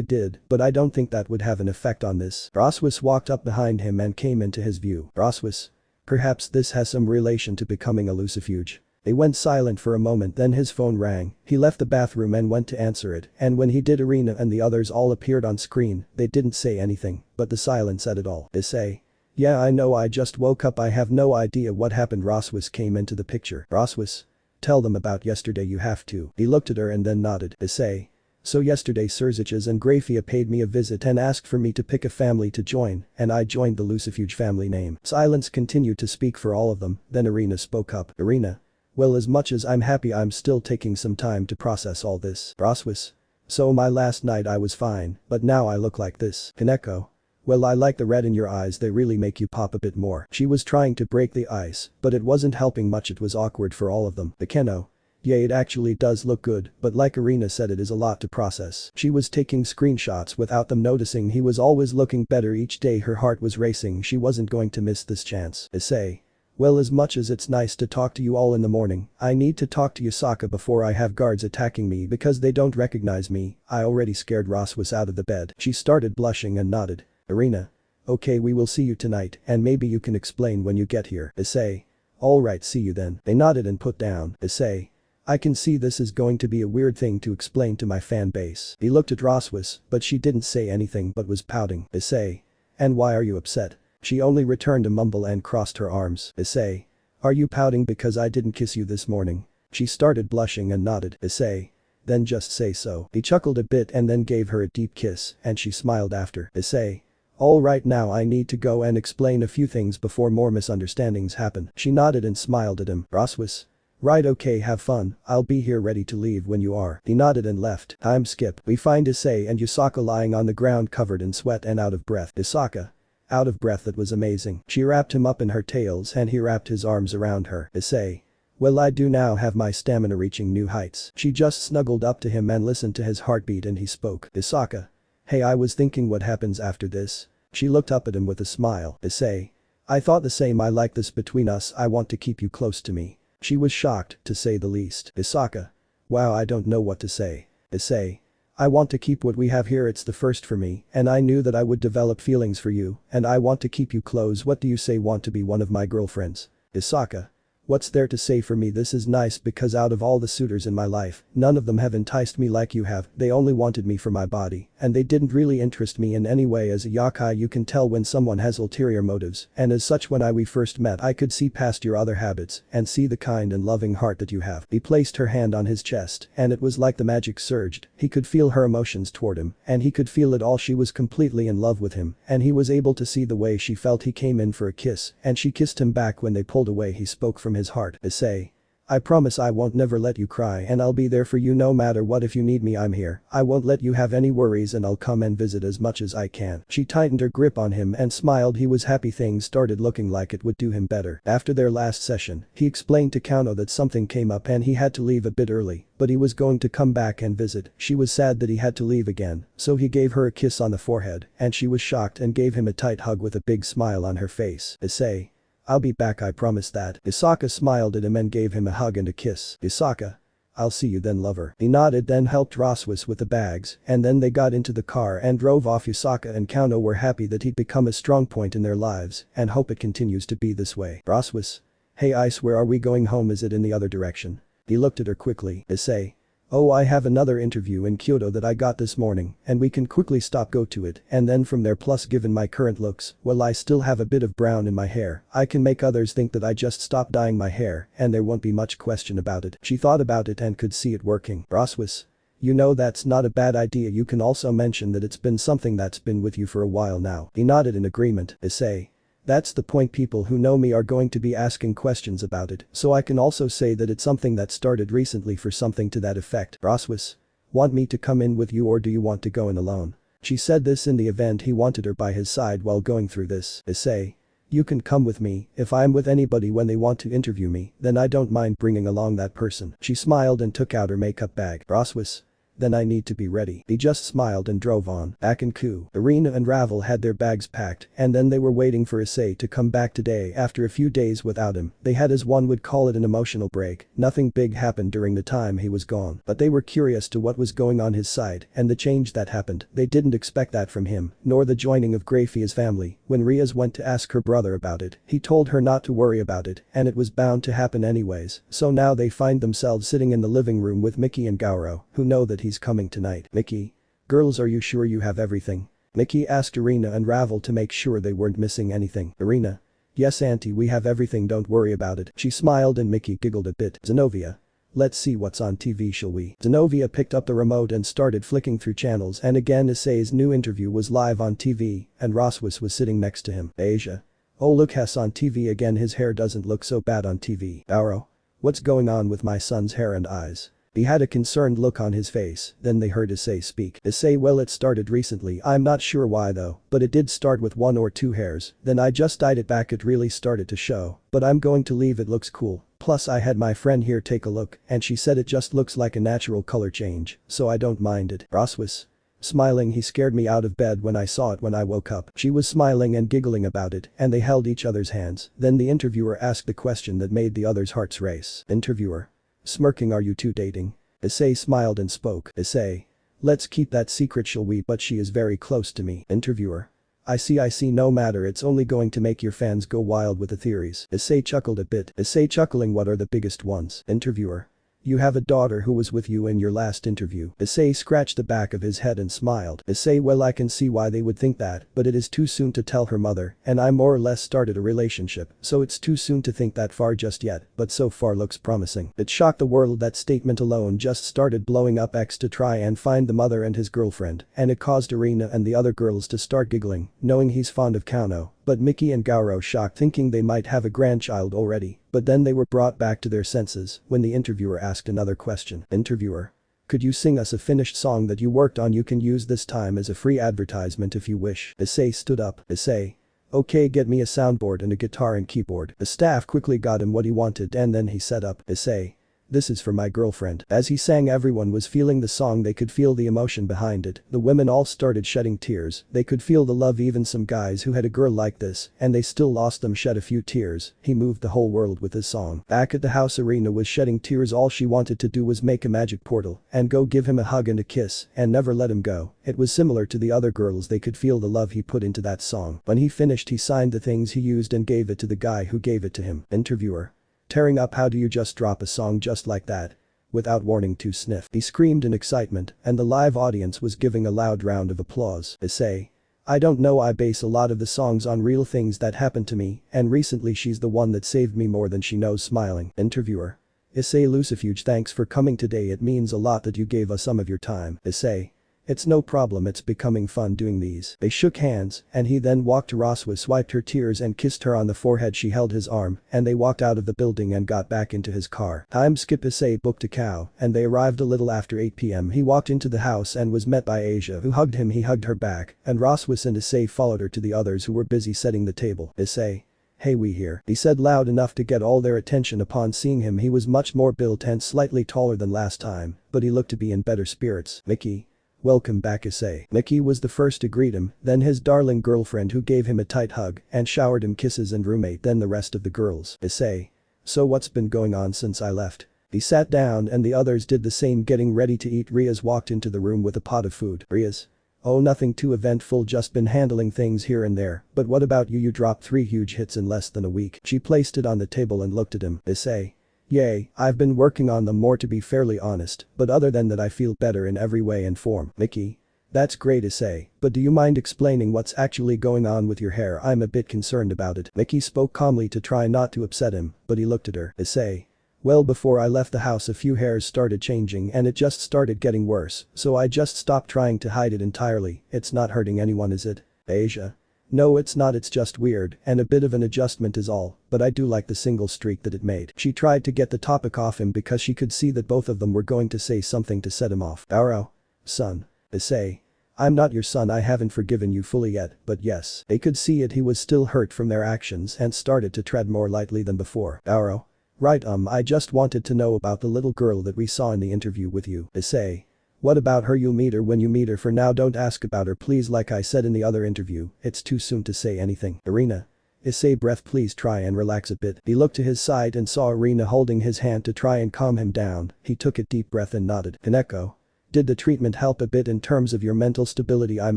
Speaker 1: did, but I don't think that would have an effect on this. Roswis walked up behind him and came into his view. Roswis. Perhaps this has some relation to becoming a Lucifuge. They went silent for a moment, then his phone rang. He left the bathroom and went to answer it, and when he did Irina and the others all appeared on screen. They didn't say anything, but the silence said it all. Issei. Yeah, I know, I just woke up, I have no idea what happened. Roswis came into the picture. Roswis. Tell them about yesterday, you have to. He looked at her and then nodded. Issei. So yesterday Surziches and Grafia paid me a visit and asked for me to pick a family to join, and I joined the Lucifuge family name. Silence continued to speak for all of them, then Irina spoke up. Irina. Well, as much as I'm happy, I'm still taking some time to process all this. Roswis. So my last night I was fine, but now I look like this. Kaneko. Well, I like the red in your eyes, they really make you pop a bit more. She was trying to break the ice, but it wasn't helping much, it was awkward for all of them. The Keno. Yeah, it actually does look good, but like Irina said, it is a lot to process. She was taking screenshots without them noticing. He was always looking better each day, her heart was racing, she wasn't going to miss this chance. Issei. Well, as much as it's nice to talk to you all in the morning, I need to talk to Yusaka before I have guards attacking me because they don't recognize me. I already scared Roswis out of the bed. She started blushing and nodded. Irina. Okay, we will see you tonight, and maybe you can explain when you get here. Issei. Alright, see you then. They nodded and put down. Issei. I can see this is going to be a weird thing to explain to my fan base. He looked at Roswis, but she didn't say anything but was pouting. Issei. And why are you upset? She only returned a mumble and crossed her arms. Issei. Are you pouting because I didn't kiss you this morning? She started blushing and nodded. Issei. Then just say so. He chuckled a bit and then gave her a deep kiss, and she smiled after. Issei. Alright, now I need to go and explain a few things before more misunderstandings happen. She nodded and smiled at him. Roswis. Right, okay, have fun, I'll be here ready to leave when you are. He nodded and left. Time skip. We find Issei and Yusaka lying on the ground covered in sweat and out of breath. Yusaka. Out of breath, that was amazing. She wrapped him up in her tails and he wrapped his arms around her. Issei. Well, I do now have my stamina reaching new heights. She just snuggled up to him and listened to his heartbeat and he spoke. Yusaka. Hey, I was thinking what happens after this. She looked up at him with a smile. Issei. I thought the same, I like this between us, I want to keep you close to me. She was shocked, to say the least. Yusaka. Wow, I don't know what to say. Issei. I want to keep what we have here, it's the first for me, and I knew that I would develop feelings for you, and I want to keep you close. What do you say, want to be one of my girlfriends? Yusaka. What's there to say for me? This is nice because out of all the suitors in my life, none of them have enticed me like you have. They only wanted me for my body, and they didn't really interest me in any way. As a yakai, you can tell when someone has ulterior motives, and as such when we first met I could see past your other habits and see the kind and loving heart that you have. He placed her hand on his chest, and it was like the magic surged. He could feel her emotions toward him, and he could feel it all. She was completely in love with him, and he was able to see the way she felt. He came in for a kiss, and she kissed him back. When they pulled away, he spoke from his heart. Issei. I promise I won't never let you cry and I'll be there for you no matter what. If you need me I'm here. I won't let you have any worries and I'll come and visit as much as I can." She tightened her grip on him and smiled. He was happy. Things started looking like it would do him better. After their last session, he explained to Kauno that something came up and he had to leave a bit early, but he was going to come back and visit. She was sad that he had to leave again, so he gave her a kiss on the forehead and she was shocked and gave him a tight hug with a big smile on her face. "Issei. I'll be back, I promise that." Isaka smiled at him and gave him a hug and a kiss. "Isaka. I'll see you then, lover." He nodded, then helped Roswis with the bags and then they got into the car and drove off. Isaka and Kauno were happy that he'd become a strong point in their lives and hope it continues to be this way. Roswis. "Hey Ice, where are we going home? Is it in the other direction?" He looked at her quickly. "Issei. Oh, I have another interview in Kyoto that I got this morning and we can quickly go to it and then from there, plus given my current looks, well I still have a bit of brown in my hair, I can make others think that I just stopped dyeing my hair and there won't be much question about it." She thought about it and could see it working. "Roswis. You know that's not a bad idea. You can also mention that it's been something that's been with you for a while now." He nodded in agreement. "Issei. That's the point, people who know me are going to be asking questions about it, so I can also say that it's something that started recently for something to that effect." Roswis. "Want me to come in with you or do you want to go in alone?" She said this in the event he wanted her by his side while going through this. "Issei. You can come with me. If I'm with anybody when they want to interview me, then I don't mind bringing along that person." She smiled and took out her makeup bag. "Roswis. Then I need to be ready." He just smiled and drove on. Back in Ku, Irina and Ravel had their bags packed and then they were waiting for Issei to come back today. After a few days without him, they had, as one would call it, an emotional break. Nothing big happened during the time he was gone, but they were curious to what was going on his side and the change that happened. They didn't expect that from him, nor the joining of Grayfia's family. When Riaz went to ask her brother about it, he told her not to worry about it and it was bound to happen anyways. So now they find themselves sitting in the living room with Mickey and Gauro, who know that he's coming tonight. "Mickey. Girls, are you sure you have everything?" Mickey asked Irina and Ravel to make sure they weren't missing anything. Irina. "Yes auntie, we have everything, don't worry about it." She smiled and Mickey giggled a bit. "Zenobia. Let's see what's on TV, shall we?" Zenobia picked up the remote and started flicking through channels and again Issei's new interview was live on TV and Roswis was sitting next to him. "Asia. Oh look, Hess on TV again, his hair doesn't look so bad on TV." "Auro. What's going on with my son's hair and eyes?" He had a concerned look on his face, then they heard Issei speak. "Issei, well it started recently, I'm not sure why though, but it did start with 1 or 2 hairs, then I just dyed it back, it really started to show, but I'm going to leave, it looks cool. Plus I had my friend here take a look and she said it just looks like a natural color change, so I don't mind it." Roswis. Smiling, "He scared me out of bed when I saw it when I woke up." She was smiling and giggling about it and they held each other's hands. Then the interviewer asked the question that made the others' hearts race. Interviewer. Smirking, "Are you two dating?" Issei smiled and spoke. "Issei. Let's keep that secret, shall we, but she is very close to me." Interviewer. I see, no matter, it's only going to make your fans go wild with the theories." Issei chuckled a bit. Issei chuckling, "What are the biggest ones?" Interviewer. "You have a daughter who was with you in your last interview." Issei scratched the back of his head and smiled. Issei. "Well, I can see why they would think that, but it is too soon to tell her mother and I more or less started a relationship, so it's too soon to think that far just yet, but so far looks promising." It shocked the world. That statement alone just started blowing up X to try and find the mother and his girlfriend, and it caused Irina and the other girls to start giggling, knowing he's fond of Kauno. But Mickey and Gauro shocked, thinking they might have a grandchild already, but then they were brought back to their senses when the interviewer asked another question. Interviewer. Could you sing us a finished song that you worked on? You can use this time as a free advertisement if you wish. Issei stood up. Issei. Okay, get me a soundboard and a guitar and keyboard. The staff quickly got him what he wanted and then he set up. Issei. This is for my girlfriend. As he sang, everyone was feeling the song, they could feel the emotion behind it. The women all started shedding tears, they could feel the love, even some guys who had a girl like this and they still lost them shed a few tears. He moved the whole world with his song. Back at the house, Irina was shedding tears, all she wanted to do was make a magic portal and go give him a hug and a kiss and never let him go. It was similar to the other girls, they could feel the love he put into that song. When he finished, he signed the things he used and gave it to the guy who gave it to him. Interviewer. Tearing up, how do you just drop a song just like that? Without warning to sniff. He screamed in excitement and the live audience was giving a loud round of applause. Issei. I don't know, I base a lot of the songs on real things that happened to me and recently she's the one that saved me more than she knows. Smiling. Interviewer. Issei. Lucifuge, thanks for coming today, it means a lot that you gave us some of your time. Issei. It's no problem, it's becoming fun doing these. They shook hands, and he then walked to Roswith, wiped her tears and kissed her on the forehead. She held his arm, and they walked out of the building and got back into his car. Time skip. Issei booked a cow, and they arrived a little after 8 p.m. He walked into the house and was met by Asia, who hugged him. He hugged her back, and Roswith and Issei followed her to the others who were busy setting the table. Issei. Hey, we here, he said loud enough to get all their attention. Upon seeing him, he was much more built and slightly taller than last time, but he looked to be in better spirits. Mickey. Welcome back, Issei. Mickey was the first to greet him, then his darling girlfriend, who gave him a tight hug and showered him kisses, and roommate, then the rest of the girls. Issei. So what's been going on since I left? He sat down and the others did the same, getting ready to eat. Riaz walked into the room with a pot of food. Riaz. Oh, nothing too eventful, just been handling things here and there, but what about you? You dropped 3 huge hits in less than a week. She placed it on the table and looked at him. Issei. Yay, I've been working on them more, to be fairly honest, but other than that I feel better in every way and form. Mickey. That's great, Issei, but do you mind explaining what's actually going on with your hair? I'm a bit concerned about it. Mickey spoke calmly to try not to upset him, but he looked at her. Issei. Well, before I left the house a few hairs started changing and it just started getting worse, so I just stopped trying to hide it entirely. It's not hurting anyone, is it? Asia. No, it's not, it's just weird and a bit of an adjustment is all, but I do like the single streak that it made. She tried to get the topic off him because she could see that both of them were going to say something to set him off. Garo. Son. Issei. I'm not your son, I haven't forgiven you fully yet, but yes. They could see it, he was still hurt from their actions and started to tread more lightly than before. Garo. Right, I just wanted to know about the little girl that we saw in the interview with you. Issei. What about her? You'll meet her when you meet her. For now don't ask about her, please. Like I said in the other interview, it's too soon to say anything. Irina. Issei, breath, please try and relax a bit. He looked to his side and saw Irina holding his hand to try and calm him down. He took a deep breath and nodded. Kaneko. Did the treatment help a bit in terms of your mental stability? I'm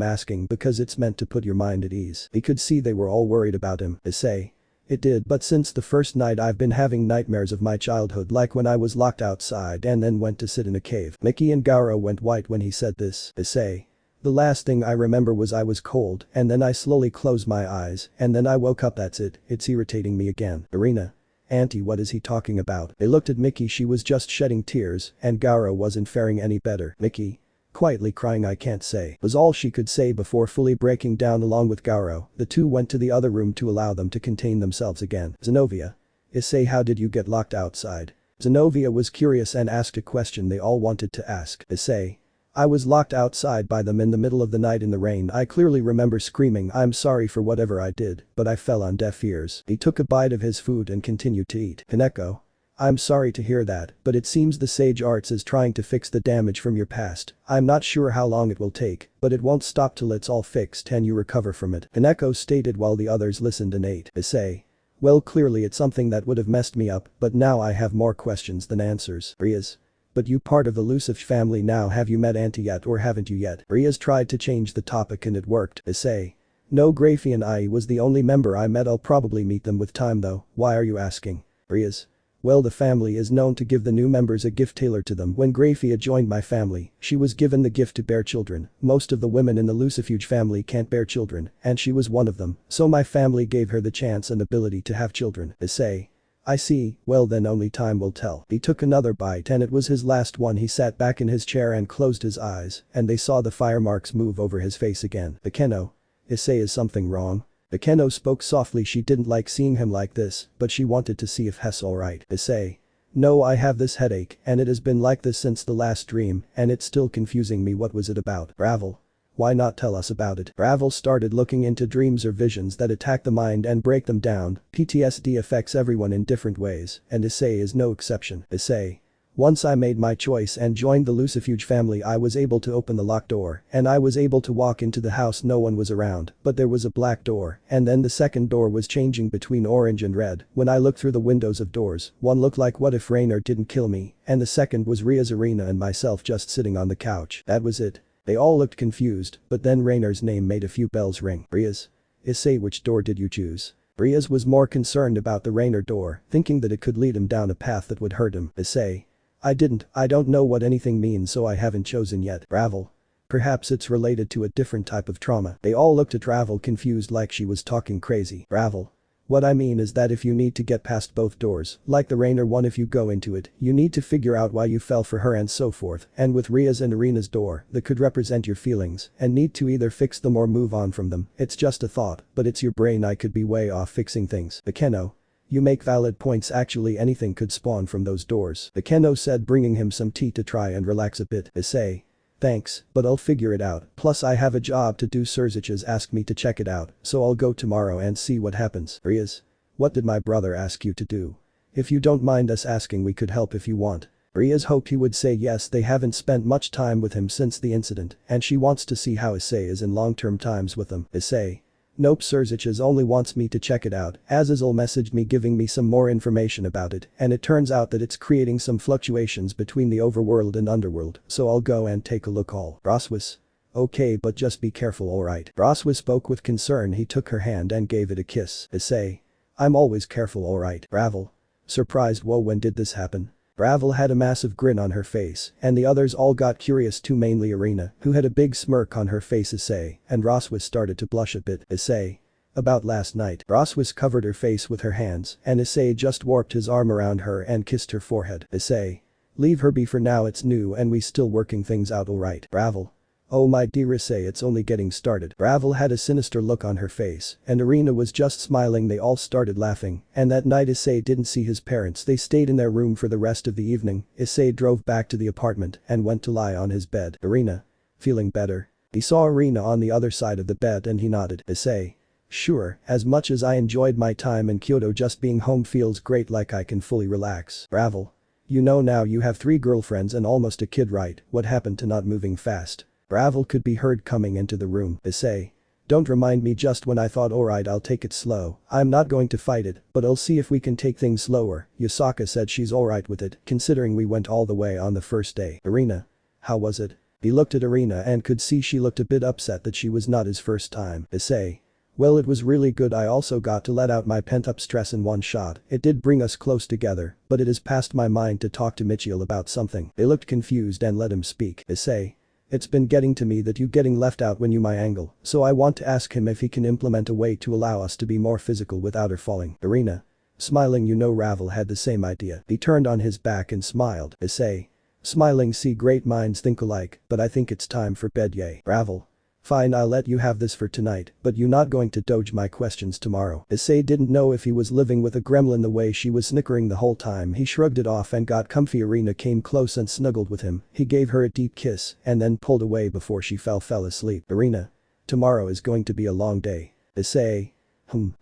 Speaker 1: asking because it's meant to put your mind at ease. He could see they were all worried about him. Issei. It did, but since the first night I've been having nightmares of my childhood, like when I was locked outside and then went to sit in a cave. Mickey and Garo went white when he said this. Issei. The last thing I remember was I was cold and then I slowly closed my eyes and then I woke up, that's it, it's irritating me again. Irina. Auntie, what is he talking about? They looked at Mickey, she was just shedding tears and Garo wasn't faring any better. Mickey. Quietly crying, I can't say, was all she could say before fully breaking down. Along with Garo, the two went to the other room to allow them to contain themselves again. Zenobia. Issei, how did you get locked outside? Zenobia was curious and asked a question they all wanted to ask. Issei. I was locked outside by them in the middle of the night in the rain. I clearly remember screaming, I'm sorry for whatever I did, but I fell on deaf ears. He took a bite of his food and continued to eat. Kaneko. I'm sorry to hear that, but it seems the Sage Arts is trying to fix the damage from your past. I'm not sure how long it will take, but it won't stop till it's all fixed and you recover from it. Kaneko stated while the others listened and ate. Issei. Well, clearly it's something that would have messed me up, but now I have more questions than answers. Riaz. But you part of the Lucifuge family now, have you met Auntie yet or haven't you yet? Riaz tried to change the topic and it worked. Issei. No, Gracie and I was the only member I met, I'll probably meet them with time though. Why are you asking? Riaz. Well, the family is known to give the new members a gift tailored to them. When Gracia joined my family, she was given the gift to bear children. Most of the women in the Lucifuge family can't bear children, and she was one of them, so my family gave her the chance and ability to have children. Issei. I see, well then only time will tell. He took another bite and it was his last one. He sat back in his chair and closed his eyes, and they saw the fire marks move over his face again. Akeno. Issei, is something wrong? Akeno spoke softly, she didn't like seeing him like this, but she wanted to see if Hess alright. Issei. No, I have this headache and it has been like this since the last dream and it's still confusing me. What was it about? Ravel. Why not tell us about it? Ravel started looking into dreams or visions that attack the mind and break them down. PTSD affects everyone in different ways, and Issei is no exception. Issei. Once I made my choice and joined the Lucifuge family, I was able to open the locked door and I was able to walk into the house. No one was around, but there was a black door and then the second door was changing between orange and red. When I looked through the windows of doors, one looked like what if Rainer didn't kill me, and the second was Ria's Arena and myself just sitting on the couch. That was it. They all looked confused, but then Rainer's name made a few bells ring. Riaz. Issei, which door did you choose? Riaz was more concerned about the Rainer door, thinking that it could lead him down a path that would hurt him. Issei. I don't know what anything means, so I haven't chosen yet. Ravel. Perhaps it's related to a different type of trauma. They all looked at Ravel confused like she was talking crazy. Ravel. What I mean is that if you need to get past both doors, like the Rainer one if you go into it, you need to figure out why you fell for her and so forth, and with Ria's and Irina's door, that could represent your feelings, and need to either fix them or move on from them. It's just a thought, but it's your brain. I could be way off fixing things. Akeno. You make valid points. Actually anything could spawn from those doors. Akeno said, bringing him some tea to try and relax a bit. Issei. Thanks, but I'll figure it out, plus I have a job to do. Surziches asked me to check it out, so I'll go tomorrow and see what happens. Rias. What did my brother ask you to do? If you don't mind us asking, we could help if you want. Rias hoped he would say yes. They haven't spent much time with him since the incident, and she wants to see how Issei is in long-term times with them. Issei. Nope, Surziches only wants me to check it out. Azazel messaged me giving me some more information about it, and it turns out that it's creating some fluctuations between the overworld and underworld, so I'll go and take a look. All. Broswis. Okay, but just be careful, alright. Broswis spoke with concern. He took her hand and gave it a kiss. Issei. I'm always careful, alright. Ravel. Surprised. Whoa, when did this happen? Ravel had a massive grin on her face, and the others all got curious too, mainly Irina, who had a big smirk on her face. Issei, and Roswis started to blush a bit. Issei. About last night. Roswis covered her face with her hands, and Issei just warped his arm around her and kissed her forehead. Issei. Leave her be for now, it's new and we still working things out, alright. Ravel. Oh my dear Issei, it's only getting started. Ravel had a sinister look on her face, and Irina was just smiling. They all started laughing, and that night Issei didn't see his parents. They stayed in their room for the rest of the evening. Issei drove back to the apartment and went to lie on his bed. Irina. Feeling better? He saw Irina on the other side of the bed and he nodded. Issei. Sure, as much as I enjoyed my time in Kyoto, just being home feels great, like I can fully relax. Ravel. You know now you have 3 girlfriends and almost a kid, right? What happened to not moving fast? Ravel could be heard coming into the room. Issei. Don't remind me, just when I thought alright, I'll take it slow. I'm not going to fight it, but I'll see if we can take things slower. Yasaka said she's alright with it, considering we went all the way on the first day. Irina. How was it? He looked at Irina and could see she looked a bit upset that she was not his first time. Issei. Well, it was really good. I also got to let out my pent-up stress in one shot. It did bring us close together, but it has passed my mind to talk to Michiel about something. They looked confused and let him speak. Issei. It's been getting to me that you getting left out when you my angle, so I want to ask him if he can implement a way to allow us to be more physical without her falling. Irina. Smiling. You know, Ravel had the same idea. He turned on his back and smiled. Issei. Smiling. See, great minds think alike, but I think it's time for bed. Yay. Ravel. Fine, I'll let you have this for tonight, but you not going to dodge my questions tomorrow. Issei didn't know if he was living with a gremlin the way she was snickering the whole time. He shrugged it off and got comfy. Irina came close and snuggled with him. He gave her a deep kiss and then pulled away before she fell asleep. Irina. Tomorrow is going to be a long day. Issei.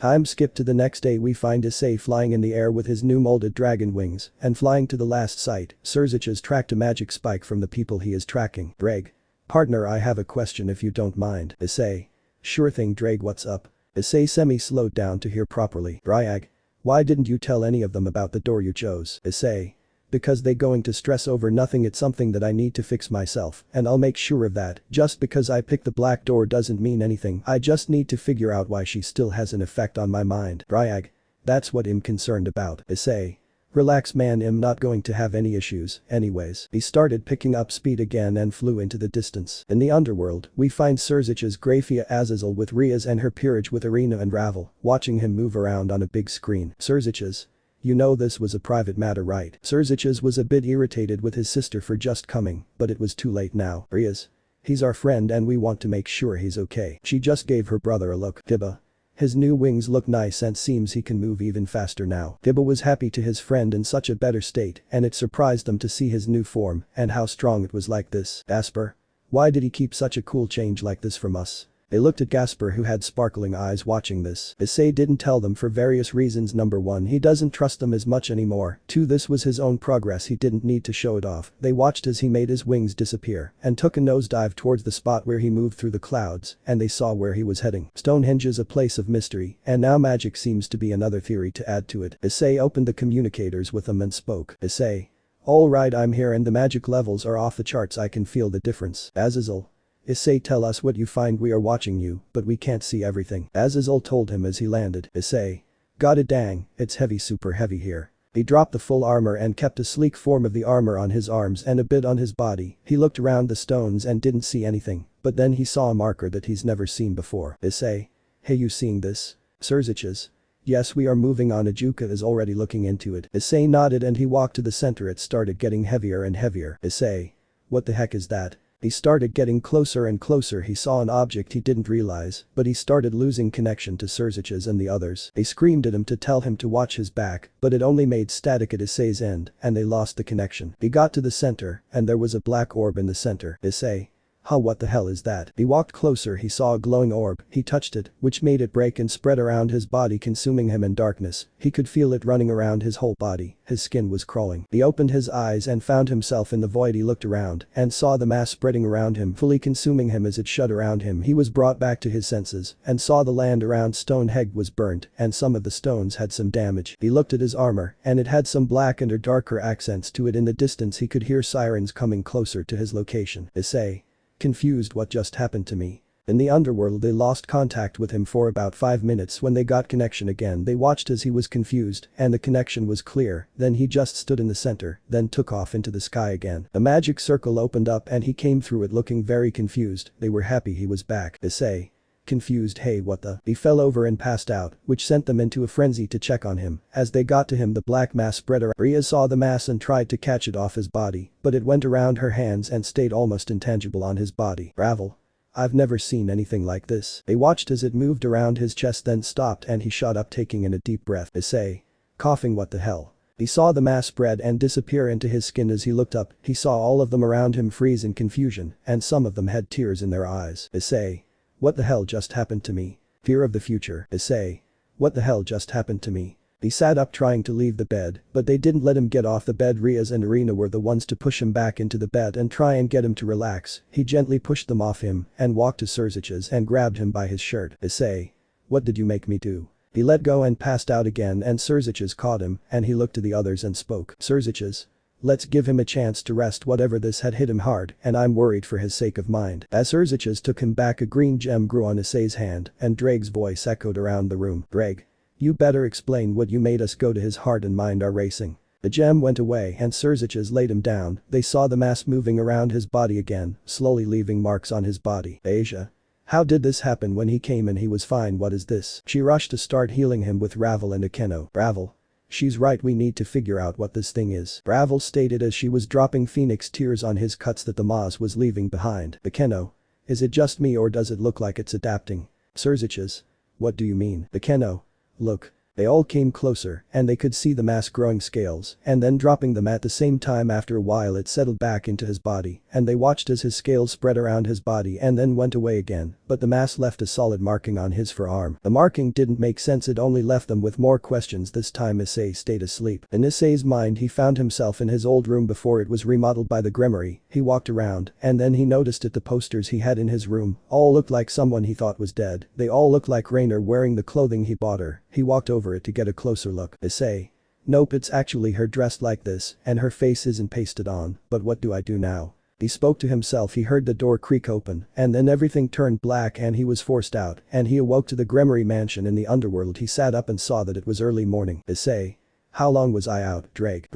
Speaker 1: Time skip to the next day. We find Issei flying in the air with his new molded dragon wings and flying to the last site. Surziches tracked a magic spike from the people he is tracking. Dreg. Partner, I have a question if you don't mind. Issei. Sure thing, Dreg, what's up? Issei semi-slowed down to hear properly. Dryag. Why didn't you tell any of them about the door you chose? Issei. Because they going to stress over nothing. It's something that I need to fix myself, and I'll make sure of that. Just because I picked the black door doesn't mean anything. I just need to figure out why she still has an effect on my mind. Dryag. That's what I'm concerned about. Issei. Relax man, I'm not going to have any issues, anyways. He started picking up speed again and flew into the distance. In the underworld, we find Surzich's Grafia Azazel with Riaz and her peerage with Irina and Ravel, watching him move around on a big screen. Surzich's. You know this was a private matter, right? Surzich's was a bit irritated with his sister for just coming, but it was too late now. Riaz. He's our friend and we want to make sure he's okay. She just gave her brother a look. Tiba. His new wings look nice and seems he can move even faster now. Tiba was happy to his friend in such a better state, and it surprised them to see his new form and how strong it was like this. Gasper. Why did he keep such a cool change like this from us? They looked at Gasper, who had sparkling eyes watching this. Issei didn't tell them for various reasons. Number 1, he doesn't trust them as much anymore. 2, this was his own progress, he didn't need to show it off. They watched as he made his wings disappear and took a nosedive towards the spot where he moved through the clouds, and they saw where he was heading. Stonehenge is a place of mystery, and now magic seems to be another theory to add to it. Issei opened the communicators with them and spoke. Issei. Alright, I'm here and the magic levels are off the charts, I can feel the difference. Azazel. Issei, tell us what you find. We are watching you, but we can't see everything. Azazel told him as he landed. Issei. Got it, dang, it's heavy, super heavy here. He dropped the full armor and kept a sleek form of the armor on his arms and a bit on his body. He looked around the stones and didn't see anything, but then he saw a marker that he's never seen before. Issei. Hey, you seeing this? Surziches. Yes, we are moving on. Ajuka is already looking into it. Issei nodded and he walked to the center. It started getting heavier and heavier. Issei. What the heck is that? He started getting closer and closer. He saw an object he didn't realize, but he started losing connection to Surziches and the others. They screamed at him to tell him to watch his back, but it only made static at Issei's end, and they lost the connection. He got to the center, and there was a black orb in the center. Issei. Huh, what the hell is that? He walked closer. He saw a glowing orb. He touched it, which made it break and spread around his body, consuming him in darkness. He could feel it running around his whole body. His skin was crawling. He opened his eyes and found himself in the void. He looked around and saw the mass spreading around him, fully consuming him as it shut around him. He was brought back to his senses and saw the land around Stonehenge was burnt and some of the stones had some damage. He looked at his armor and it had some black and or darker accents to it. In the distance he could hear sirens coming closer to his location. Issei. Confused, what just happened to me? In the underworld they lost contact with him for about 5 minutes. When they got connection again they watched as he was confused and the connection was clear, then he just stood in the center, then took off into the sky again. A magic circle opened up and he came through it looking very confused. They were happy he was back. Issei. Confused, hey what the? He fell over and passed out, which sent them into a frenzy to check on him. As they got to him the black mass spread around. Rhea saw the mass and tried to catch it off his body, but it went around her hands and stayed almost intangible on his body. Ravel. I've never seen anything like this. They watched as it moved around his chest then stopped and he shot up taking in a deep breath. Issei. Coughing, what the hell? He saw the mass spread and disappear into his skin. As he looked up, he saw all of them around him freeze in confusion, and some of them had tears in their eyes. Issei. What the hell just happened to me? Fear of the future. Issei. What the hell just happened to me? He sat up trying to leave the bed, but they didn't let him get off the bed. Riaz and Arena were the ones to push him back into the bed and try and get him to relax. He gently pushed them off him and walked to Surziches and grabbed him by his shirt. Issei. What did you make me do? He let go and passed out again and Surziches caught him and he looked to the others and spoke. Surziches. Let's give him a chance to rest. Whatever this had hit him hard and I'm worried for his sake of mind. As Surziches took him back a green gem grew on Issei's hand and Drake's voice echoed around the room. Drake. You better explain what you made us go to. His heart and mind are racing. The gem went away and Surziches laid him down. They saw the mass moving around his body again, slowly leaving marks on his body. Asia. How did this happen? When he came in he was fine. What is this? She rushed to start healing him with Ravel and Akeno. Ravel. She's right, we need to figure out what this thing is. Ravel stated as she was dropping phoenix tears on his cuts that the Maz was leaving behind. Akeno. Is it just me or does it look like it's adapting? Surziches. What do you mean? Akeno. Look. They all came closer and they could see the mass growing scales and then dropping them at the same time. After a while it settled back into his body and they watched as his scales spread around his body and then went away again, but the mass left a solid marking on his forearm. The marking didn't make sense, it only left them with more questions. This time Issei stayed asleep. In Issei's mind he found himself in his old room before it was remodeled by the Grimoire. He walked around and then he noticed that the posters he had in his room all looked like someone he thought was dead. They all looked like Rainer wearing the clothing he bought her. He walked over it to get a closer look. Issei. Nope, it's actually her dressed like this and her face isn't pasted on, but what do I do now? He spoke to himself. He heard the door creak open and then everything turned black and he was forced out and he awoke to the Grimoire mansion in the underworld. He sat up and saw that it was early morning. Issei. How long was I out? Drake.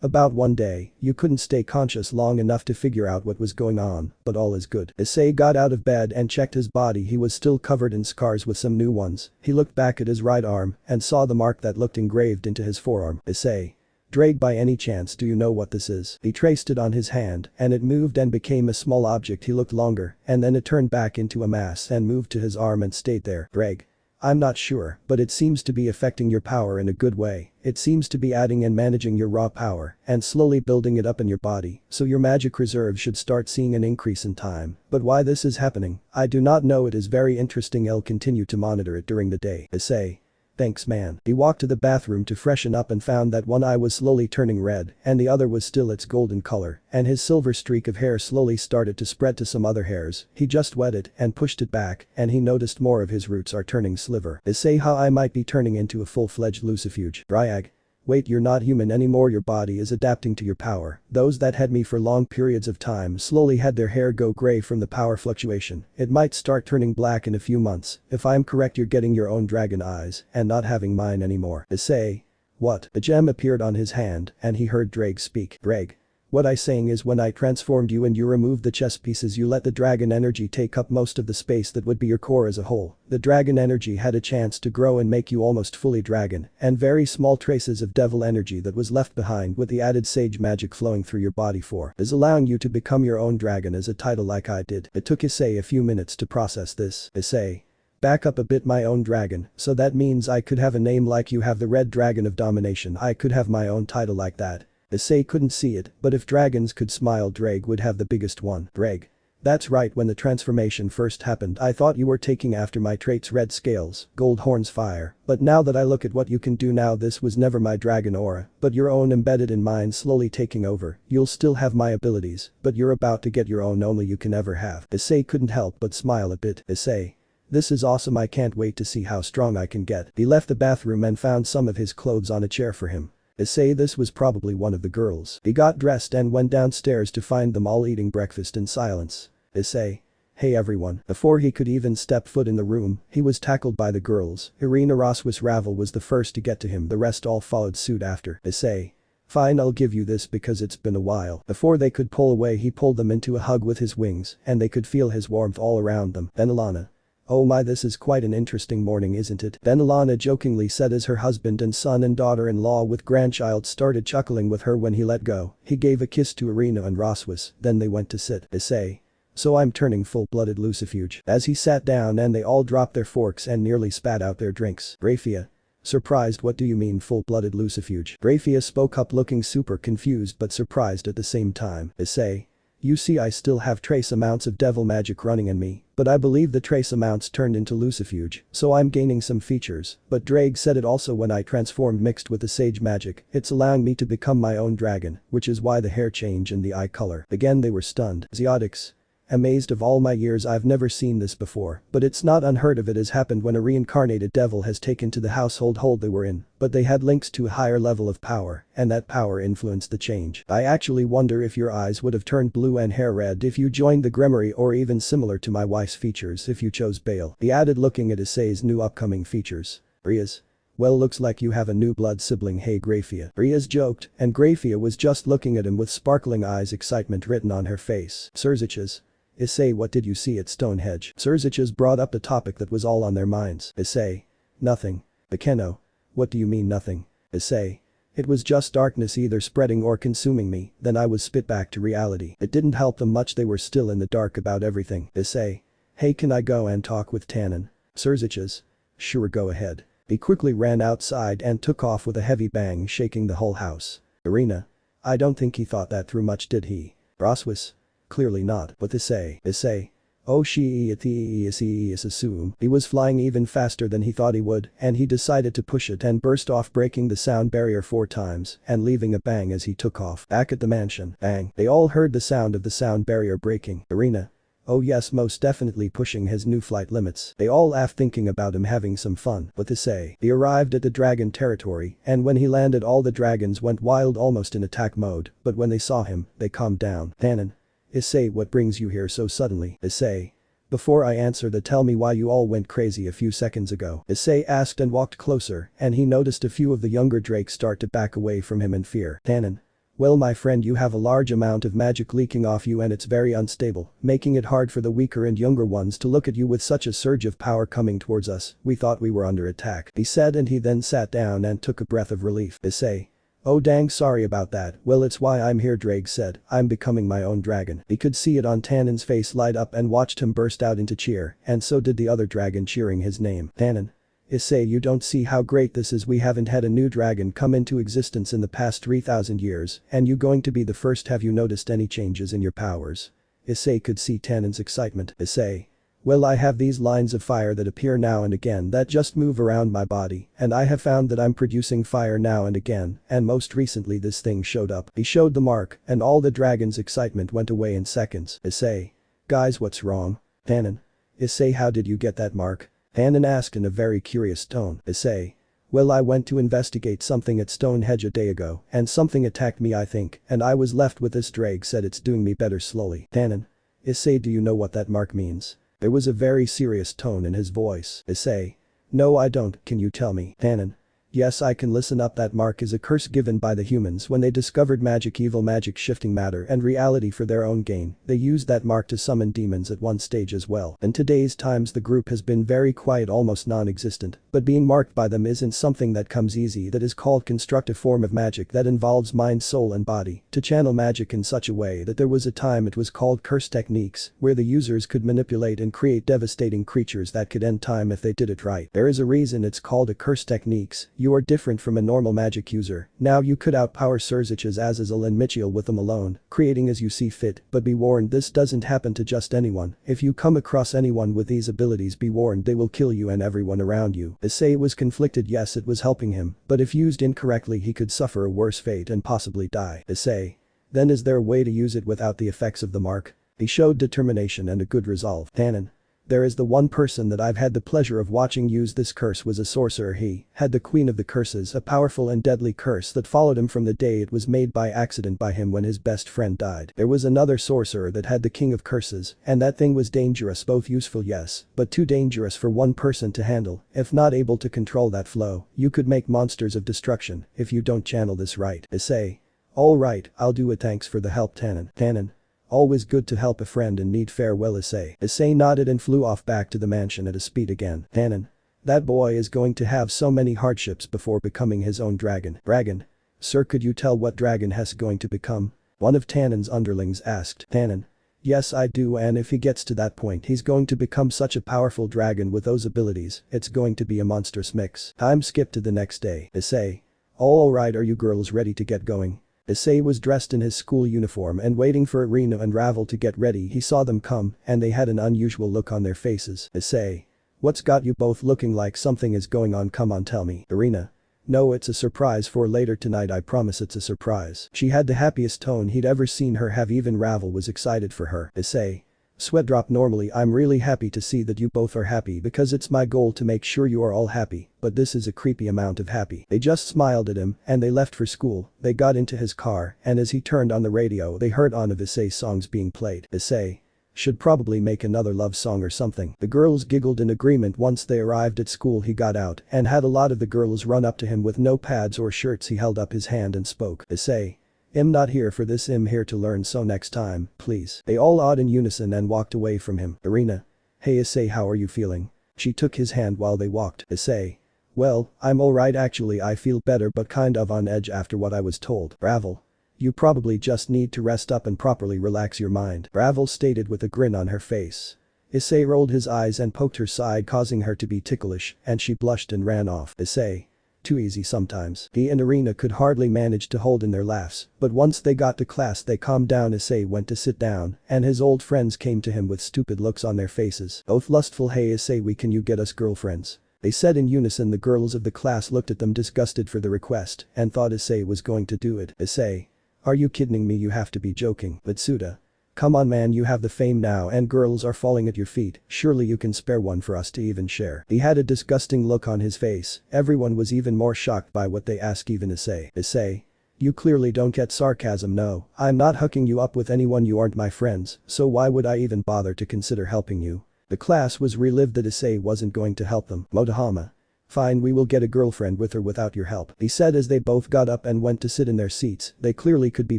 Speaker 1: About 1 day. You couldn't stay conscious long enough to figure out what was going on, but all is good. Issei got out of bed and checked his body. He was still covered in scars with some new ones. He looked back at his right arm and saw the mark that looked engraved into his forearm. Issei. Drake, by any chance do you know what this is? He traced it on his hand and it moved and became a small object. He looked longer and then it turned back into a mass and moved to his arm and stayed there. Drake. I'm not sure, but it seems to be affecting your power in a good way. It seems to be adding and managing your raw power and slowly building it up in your body, so your magic reserve should start seeing an increase in time. But why this is happening, I do not know. It is very interesting. I'll continue to monitor it during the day. Issei. Thanks man. He walked to the bathroom to freshen up and found that one eye was slowly turning red and the other was still its golden color and his silver streak of hair slowly started to spread to some other hairs. He just wet it and pushed it back and he noticed more of his roots are turning sliver. Issei, how I might be turning into a full-fledged Lucifuge. Dryag. Wait, you're not human anymore, your body is adapting to your power. Those that had me for long periods of time slowly had their hair go gray from the power fluctuation. It might start turning black in a few months. If I'm correct, you're getting your own dragon eyes and not having mine anymore. Issei. What? A gem appeared on his hand and he heard Drake speak. Drake. What I saying is when I transformed you and you removed the chess pieces you let the dragon energy take up most of the space that would be your core as a whole. The dragon energy had a chance to grow and make you almost fully dragon, and very small traces of devil energy that was left behind with the added sage magic flowing through your body is allowing you to become your own dragon as a title like I did. It took Issei a few minutes to process this. Issei. Back up a bit, my own dragon, so that means I could have a name like you have the red dragon of domination. I could have my own title like that. Issei couldn't see it, but if dragons could smile, Drake would have the biggest one. Drake. That's right, when the transformation first happened I thought you were taking after my traits: red scales, gold horns, fire, but now that I look at what you can do now, this was never my dragon aura, but your own embedded in mine, slowly taking over. You'll still have my abilities, but you're about to get your own, only you can ever have. Issei couldn't help but smile a bit. Issei. This is awesome, I can't wait to see how strong I can get. He left the bathroom and found some of his clothes on a chair for him. Issei, this was probably one of the girls. He got dressed and went downstairs to find them all eating breakfast in silence. Issei. Hey everyone. Before he could even step foot in the room, he was tackled by the girls. Irina Roswis Ravel was the first to get to him, the rest all followed suit after. Issei. Fine, I'll give you this because it's been a while. Before they could pull away, he pulled them into a hug with his wings and they could feel his warmth all around them. Then Alana. Oh my, this is quite an interesting morning, isn't it? Then Alana jokingly said as her husband and son and daughter-in-law with grandchild started chuckling with her when he let go. He gave a kiss to Irina and Roswis, then they went to sit. Issei. So I'm turning full-blooded Lucifuge. As he sat down and they all dropped their forks and nearly spat out their drinks. Rafia. Surprised, what do you mean full-blooded Lucifuge? Rafia spoke up looking super confused but surprised at the same time. Issei. You see, I still have trace amounts of devil magic running in me, but I believe the trace amounts turned into Lucifuge, so I'm gaining some features, but Drake said it also when I transformed mixed with the sage magic, it's allowing me to become my own dragon, which is why the hair change and the eye color. Again they were stunned. Zeotics. Amazed, of all my years I've never seen this before, but it's not unheard of. It has happened when a reincarnated devil has taken to the household hold they were in, but they had links to a higher level of power, and that power influenced the change. I actually wonder if your eyes would have turned blue and hair red if you joined the Grimoire, or even similar to my wife's features if you chose Bale. He added, looking at Issei's new upcoming features. Riaz. Well, looks like you have a new blood sibling. Hey Grafia. Riaz joked, and Grafia was just looking at him with sparkling eyes, excitement written on her face. Surziches. Issei, what did you see at Stonehenge? Surziches brought up a topic that was all on their minds. Issei. Nothing. Bekeno. What do you mean nothing? Issei. It was just darkness either spreading or consuming me, then I was spit back to reality. It didn't help them much, they were still in the dark about everything. Issei. Hey, can I go and talk with Tannen? Surziches. Sure, go ahead. He quickly ran outside and took off with a heavy bang, shaking the whole house. Irina. I don't think he thought that through much, did he? Roswis. Clearly not. But Issei. Oh, she is assume. He was flying even faster than he thought he would, and he decided to push it and burst off, breaking the sound barrier 4 times and leaving a bang as he took off. Back at the mansion. Bang. They all heard the sound of the sound barrier breaking. Irina. Oh yes, most definitely pushing his new flight limits. They all laughed thinking about him having some fun. But Issei. He arrived at the dragon territory, and when he landed all the dragons went wild, almost in attack mode, but when they saw him, they calmed down. Tannen. Issei, what brings you here so suddenly? Issei. Before I answer that, tell me why you all went crazy a few seconds ago. Issei asked and walked closer, and he noticed a few of the younger drakes start to back away from him in fear. Tannen. Well, my friend, you have a large amount of magic leaking off you and it's very unstable, making it hard for the weaker and younger ones to look at you with such a surge of power coming towards us. We thought we were under attack, he said, and he then sat down and took a breath of relief. Issei. Oh dang, sorry about that. Well, it's why I'm here, Drake said. I'm becoming my own dragon. He could see it on Tannen's face light up and watched him burst out into cheer, and so did the other dragon cheering his name. Tannen. Issei, you don't see how great this is. We haven't had a new dragon come into existence in the past 3,000 years, and you going to be the first. Have you noticed any changes in your powers? Issei could see Tannen's excitement. Issei. Well, I have these lines of fire that appear now and again that just move around my body, and I have found that I'm producing fire now and again, and most recently this thing showed up. He showed the mark, and all the dragon's excitement went away in seconds. Issei. Guys, what's wrong? Tannen. Issei, how did you get that mark? Tannen asked in a very curious tone. Issei. Well, I went to investigate something at Stonehenge a day ago, and something attacked me, I think, and I was left with this. Drake said it's doing me better slowly. Tannen. Issei, do you know what that mark means? There was a very serious tone in his voice. Issei. No, I don't, can you tell me? Tannen. Yes, I can listen up. That mark is a curse given by the humans when they discovered magic, evil magic shifting matter and reality for their own gain. They used that mark to summon demons at one stage as well. In today's times the group has been very quiet, almost non-existent, but being marked by them isn't something that comes easy. That is called constructive form of magic that involves mind, soul and body. To channel magic in such a way that there was a time it was called curse techniques, where the users could manipulate and create devastating creatures that could end time if they did it right. There is a reason it's called a curse techniques. You are different from a normal magic user. Now you could outpower Surzich's Azazel and Michiel with them alone, creating as you see fit, but be warned, this doesn't happen to just anyone. If you come across anyone with these abilities, be warned, they will kill you and everyone around you. Issei was conflicted. Yes, it was helping him, but if used incorrectly he could suffer a worse fate and possibly die. Issei. Then is there a way to use it without the effects of the mark? He showed determination and a good resolve. Tannen. There is the one person that I've had the pleasure of watching use this curse was a sorcerer. He had the queen of the curses, a powerful and deadly curse that followed him from the day it was made by accident by him when his best friend died. There was another sorcerer that had the king of curses, and that thing was dangerous, both useful yes, but too dangerous for one person to handle. If not able to control that flow, you could make monsters of destruction if you don't channel this right. Issei. Alright, I'll do it, thanks for the help Tannen. Tannen. Always good to help a friend in need. Farewell Issei. Issei nodded and flew off back to the mansion at a speed again. Tannen. That boy is going to have so many hardships before becoming his own dragon. Dragon. Sir, could you tell what dragon Hess going to become? One of Tannen's underlings asked. Tannen. Yes, I do, and if he gets to that point he's going to become such a powerful dragon with those abilities, it's going to be a monstrous mix. Time skip to the next day. Issei. Alright, are you girls ready to get going? Issei was dressed in his school uniform and waiting for Irina and Ravel to get ready. He saw them come and they had an unusual look on their faces. Issei. What's got you both looking like something is going on? Come on, tell me. Irina. No, it's a surprise for later tonight, I promise it's a surprise. She had the happiest tone he'd ever seen her have. Even Ravel was excited for her. Issei. Sweat drop. Normally I'm really happy to see that you both are happy because it's my goal to make sure you are all happy, but this is a creepy amount of happy. They just smiled at him and they left for school. They got into his car and as he turned on the radio they heard one of Issei's songs being played. Issei. Should probably make another love song or something. The girls giggled in agreement. Once they arrived at school he got out and had a lot of the girls run up to him with no pads or shirts. He held up his hand and spoke. Issei. I'm not here for this, I'm here to learn, so next time, please. They all awed in unison and walked away from him. Irina. Hey Issei, how are you feeling? She took his hand while they walked. Issei. Well, I'm alright actually, I feel better but kind of on edge after what I was told. Ravel. You probably just need to rest up and properly relax your mind, Ravel stated with a grin on her face. Issei rolled his eyes and poked her side, causing her to be ticklish, and she blushed and ran off. Issei. Too easy sometimes. He and Irina could hardly manage to hold in their laughs, but once they got to class they calmed down. Issei went to sit down and his old friends came to him with stupid looks on their faces. Both lustful. Hey Issei, can you get us girlfriends? They said in unison. The girls of the class looked at them disgusted for the request and thought Issei was going to do it. Issei. Are you kidding me? You have to be joking. Mitsuda. Come on man, you have the fame now and girls are falling at your feet, surely you can spare one for us to even share. He had a disgusting look on his face. Everyone was even more shocked by what they asked, even Issei. Issei. You clearly don't get sarcasm. No, I'm not hooking you up with anyone, you aren't my friends, so why would I even bother to consider helping you? The class was relieved that Issei wasn't going to help them. Motohama. Fine, we will get a girlfriend with or without your help, he said as they both got up and went to sit in their seats. They clearly could be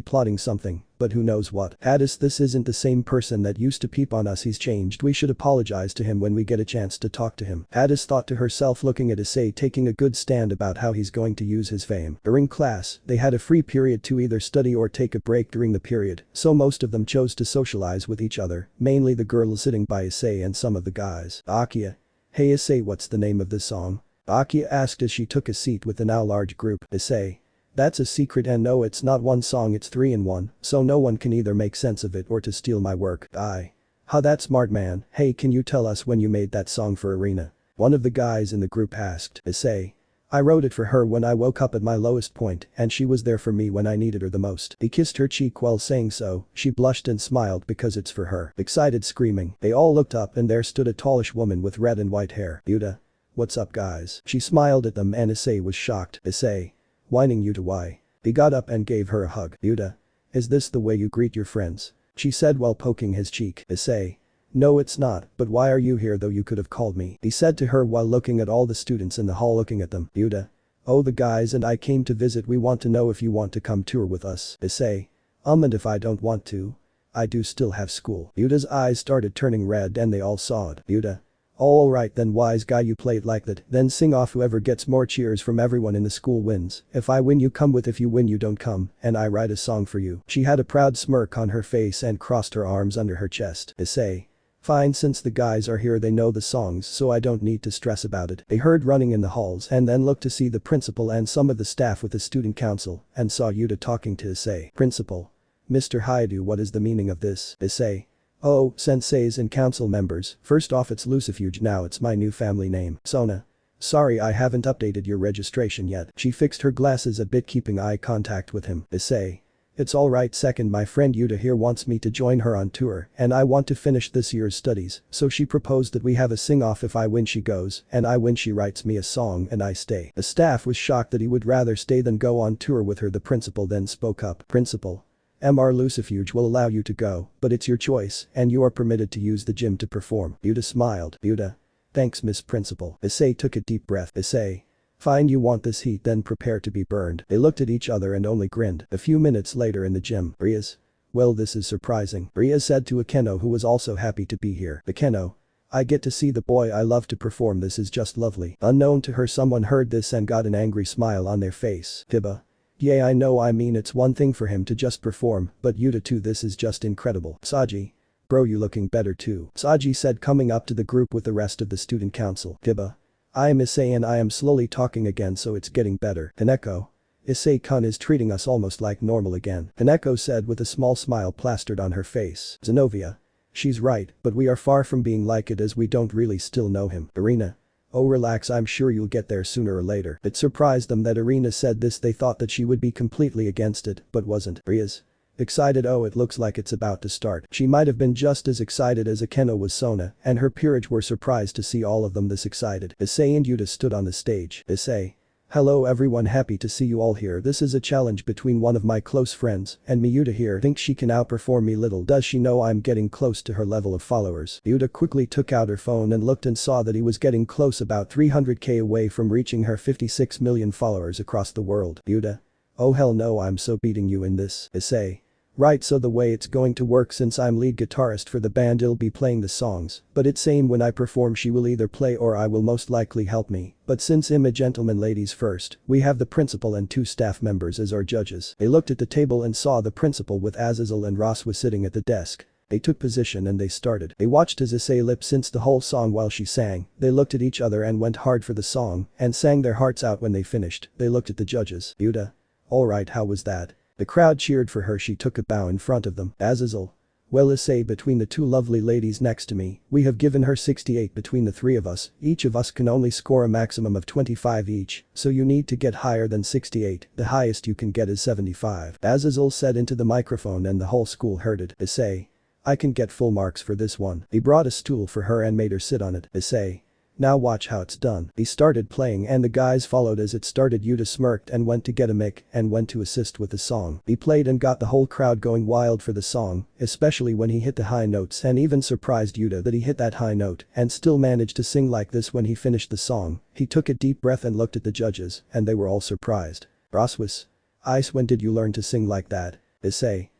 Speaker 1: plotting something, but who knows what. Addis, this isn't the same person that used to peep on us, he's changed. We should apologize to him when we get a chance to talk to him. Addis thought to herself, looking at Issei taking a good stand about how he's going to use his fame. During class, they had a free period to either study or take a break during the period, so most of them chose to socialize with each other, mainly the girls sitting by Issei and some of the guys. Akia. Hey Issei, what's the name of this song? Akia asked as she took a seat with the now large group. Issei. That's a secret and no, it's not one song, it's 3 in 1, so no one can either make sense of it or to steal my work. Huh, that's smart man. Hey, can you tell us when you made that song for Irina? One of the guys in the group asked. Issei. I wrote it for her when I woke up at my lowest point and she was there for me when I needed her the most. He kissed her cheek while saying so. She blushed and smiled because it's for her. Excited screaming. They all looked up and there stood a tallish woman with red and white hair. Yuta. What's up guys? She smiled at them and Issei was shocked. Issei. Whining you to why? He got up and gave her a hug. Yuta. Is this the way you greet your friends? She said while poking his cheek. Issei. No it's not, but why are you here though, you could have called me? He said to her while looking at all the students in the hall looking at them. Yuta. Oh, the guys and I came to visit. We want to know if you want to come tour with us. Issei. And if I don't want to? I do still have school. Yuta's eyes started turning red and they all saw it. Yuta. Oh, alright then, wise guy, you play it like that, then sing off. Whoever gets more cheers from everyone in the school wins. If I win you come with, if you win you don't come, and I write a song for you. She had a proud smirk on her face and crossed her arms under her chest. Issei. Fine, since the guys are here they know the songs so I don't need to stress about it. They heard running in the halls and then looked to see the principal and some of the staff with the student council and saw Yuta talking to Issei. Principal. Mr. Haidu, what is the meaning of this? Issei. Oh, senseis and council members, first off it's Lucifuge, now it's my new family name. Sona. Sorry I haven't updated your registration yet. She fixed her glasses a bit, keeping eye contact with him. Issei. It's alright. Second, my friend Yuta here wants me to join her on tour and I want to finish this year's studies, so she proposed that we have a sing-off. If I win she goes and I win she writes me a song and I stay. The staff was shocked that he would rather stay than go on tour with her. The principal then spoke up. Principal. Mr. Lucifuge will allow you to go, but it's your choice and you are permitted to use the gym to perform. Yuta smiled. Yuta. Thanks, Miss Principal. Issei took a deep breath. Issei. Fine, you want this heat, then prepare to be burned. They looked at each other and only grinned. A few minutes later in the gym. Rias. Well, this is surprising, Rias said to Akeno, who was also happy to be here. Akeno. I get to see the boy I love to perform, this is just lovely. Unknown to her, someone heard this and got an angry smile on their face. Tiba. Yeah, I know, I mean it's one thing for him to just perform, but Yuta too, this is just incredible. Saji. Bro, you looking better too, Saji said, coming up to the group with the rest of the student council. Tiba. I am Issei and I am slowly talking again, so it's getting better. Kaneko. Issei-kun is treating us almost like normal again, Kaneko said with a small smile plastered on her face. Zenobia. She's right, but we are far from being like it as we don't really still know him. Irina. Oh, relax, I'm sure you'll get there sooner or later. It surprised them that Irina said this. They thought that she would be completely against it, but wasn't. Rias. Excited. Oh, it looks like it's about to start. She might have been just as excited as Akeno was. Sona and her peerage were surprised to see all of them this excited. Issei and Yuta stood on the stage. Issei. Hello everyone, happy to see you all here. This is a challenge between one of my close friends and me. Yuta here thinks she can outperform me. Little does she know I'm getting close to her level of followers. Yuta quickly took out her phone and looked and saw that he was getting close, about 300k away from reaching her 56 million followers across the world. Yuta. Oh hell no, I'm so beating you in this. Issei. Right, so the way it's going to work, since I'm lead guitarist for the band, I'll be playing the songs, but it's same when I perform she will either play or I will most likely help me, but since I'm a gentleman, ladies first, we have the principal and 2 staff members as our judges. They looked at the table and saw the principal with Azazel and Ross was sitting at the desk. They took position and they started. They watched as Issei lip synced the whole song while she sang. They looked at each other and went hard for the song and sang their hearts out. When they finished, they looked at the judges. Yuta. Alright, how was that? The crowd cheered for her. She took a bow in front of them. Azazel. Well, Issei, between the 2 lovely ladies next to me, we have given her 68 between the 3 of us. Each of us can only score a maximum of 25 each, so you need to get higher than 68, the highest you can get is 75. Azazel said into the microphone and the whole school heard it. Issei. I can get full marks for this one. He brought a stool for her and made her sit on it. Issei. Now watch how it's done. He started playing and the guys followed as it started. Yuta smirked and went to get a mic and went to assist with the song. He played and got the whole crowd going wild for the song, especially when he hit the high notes, and even surprised Yuta that he hit that high note and still managed to sing like this. When he finished the song, he took a deep breath and looked at the judges and they were all surprised. Roswis. Ice, when did you learn to sing like that? Issei.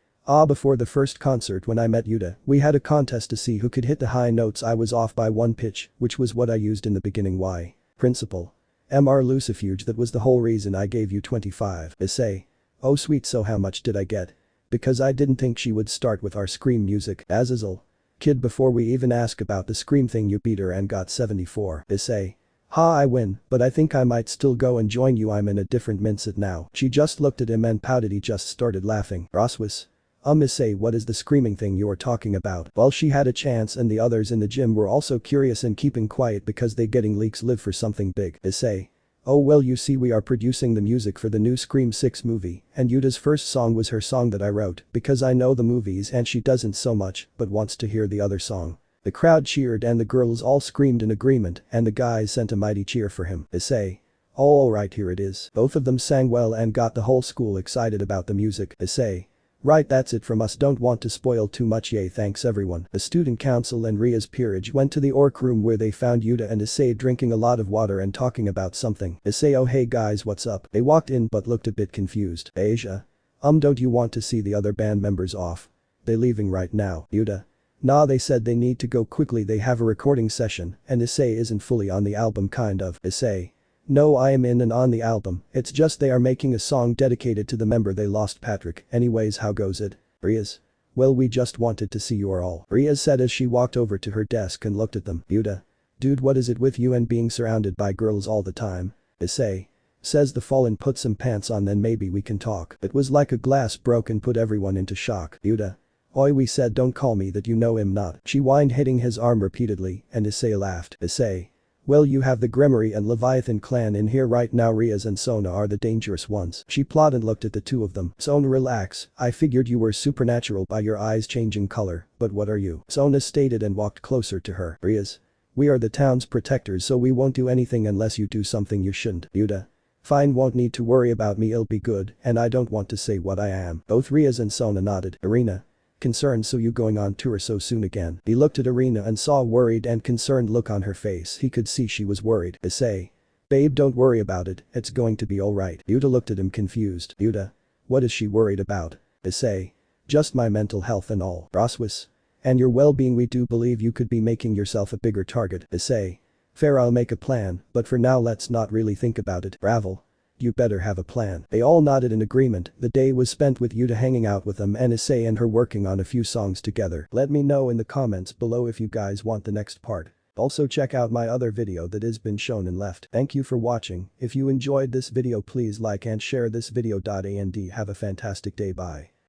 Speaker 1: Before the first concert when I met Yuta, we had a contest to see who could hit the high notes. I was off by 1 pitch, which was what I used in the beginning. Why? Principal. Mr. Lucifuge, that was the whole reason I gave you 25. Issei. Oh sweet, so how much did I get? Because I didn't think she would start with our scream music. Azazel. Kid, before we even ask about the scream thing, you beat her and got 74. Issei. Ha, I win, but I think I might still go and join you. I'm in a different mindset now. She just looked at him and pouted. He just started laughing. Roswis. Issei, what is the screaming thing you're talking about? Well, she had a chance and the others in the gym were also curious and keeping quiet because they getting leaks live for something big. Issei. Oh well, you see, we are producing the music for the new Scream 6 movie and Yuta's first song was her song that I wrote because I know the movies and she doesn't so much but wants to hear the other song. The crowd cheered and the girls all screamed in agreement and the guys sent a mighty cheer for him. Issei. Oh alright, here it is. Both of them sang well and got the whole school excited about the music. Issei. Right, that's it from us, don't want to spoil too much. Yay, thanks everyone. The student council and Ria's peerage went to the orc room where they found Yuta and Issei drinking a lot of water and talking about something. Issei, oh hey guys, what's up? They walked in but looked a bit confused. Asia. Don't you want to see the other band members off? They leaving right now. Yuta. Nah, they said they need to go quickly, they have a recording session and Issei isn't fully on the album kind of. Issei. No, I am in and on the album, it's just they are making a song dedicated to the member they lost. Patrick, anyways, how goes it? Riaz. Well, we just wanted to see you are all. Riaz said as she walked over to her desk and looked at them. Yuta. Dude, what is it with you and being surrounded by girls all the time? Issei. Says the fallen, put some pants on then maybe we can talk. It was like a glass broke and put everyone into shock. Yuta. Oi, we said don't call me that, you know him not. She whined, hitting his arm repeatedly and Issei laughed. Issei. Well, you have the Grimory and Leviathan clan in here right now. Riaz and Sona are the dangerous ones. She plotted and looked at the two of them. Sona, relax, I figured you were supernatural by your eyes changing color, but what are you? Sona stated and walked closer to her. Riaz. We are the town's protectors, so we won't do anything unless you do something you shouldn't. Yuta. Fine, won't need to worry about me, it'll be good, and I don't want to say what I am. Both Riaz and Sona nodded. Arena. Concerned, so you going on tour so soon again? He looked at Arena and saw a worried and concerned look on her face. He could see she was worried. Issei. Babe, don't worry about it, it's going to be alright. Yuta looked at him confused. Yuta. What is she worried about? Issei. Just my mental health and all. Roswis. And your well-being, we do believe you could be making yourself a bigger target. Issei. Fair, I'll make a plan, but for now let's not really think about it. Ravel. You better have a plan. They all nodded in agreement. The day was spent with Yuta hanging out with them and Issei and her working on a few songs together. Let me know in the comments below if you guys want the next part. Also check out my other video that has been shown and left. Thank you for watching. If you enjoyed this video, please like and share this video. And have a fantastic day. Bye.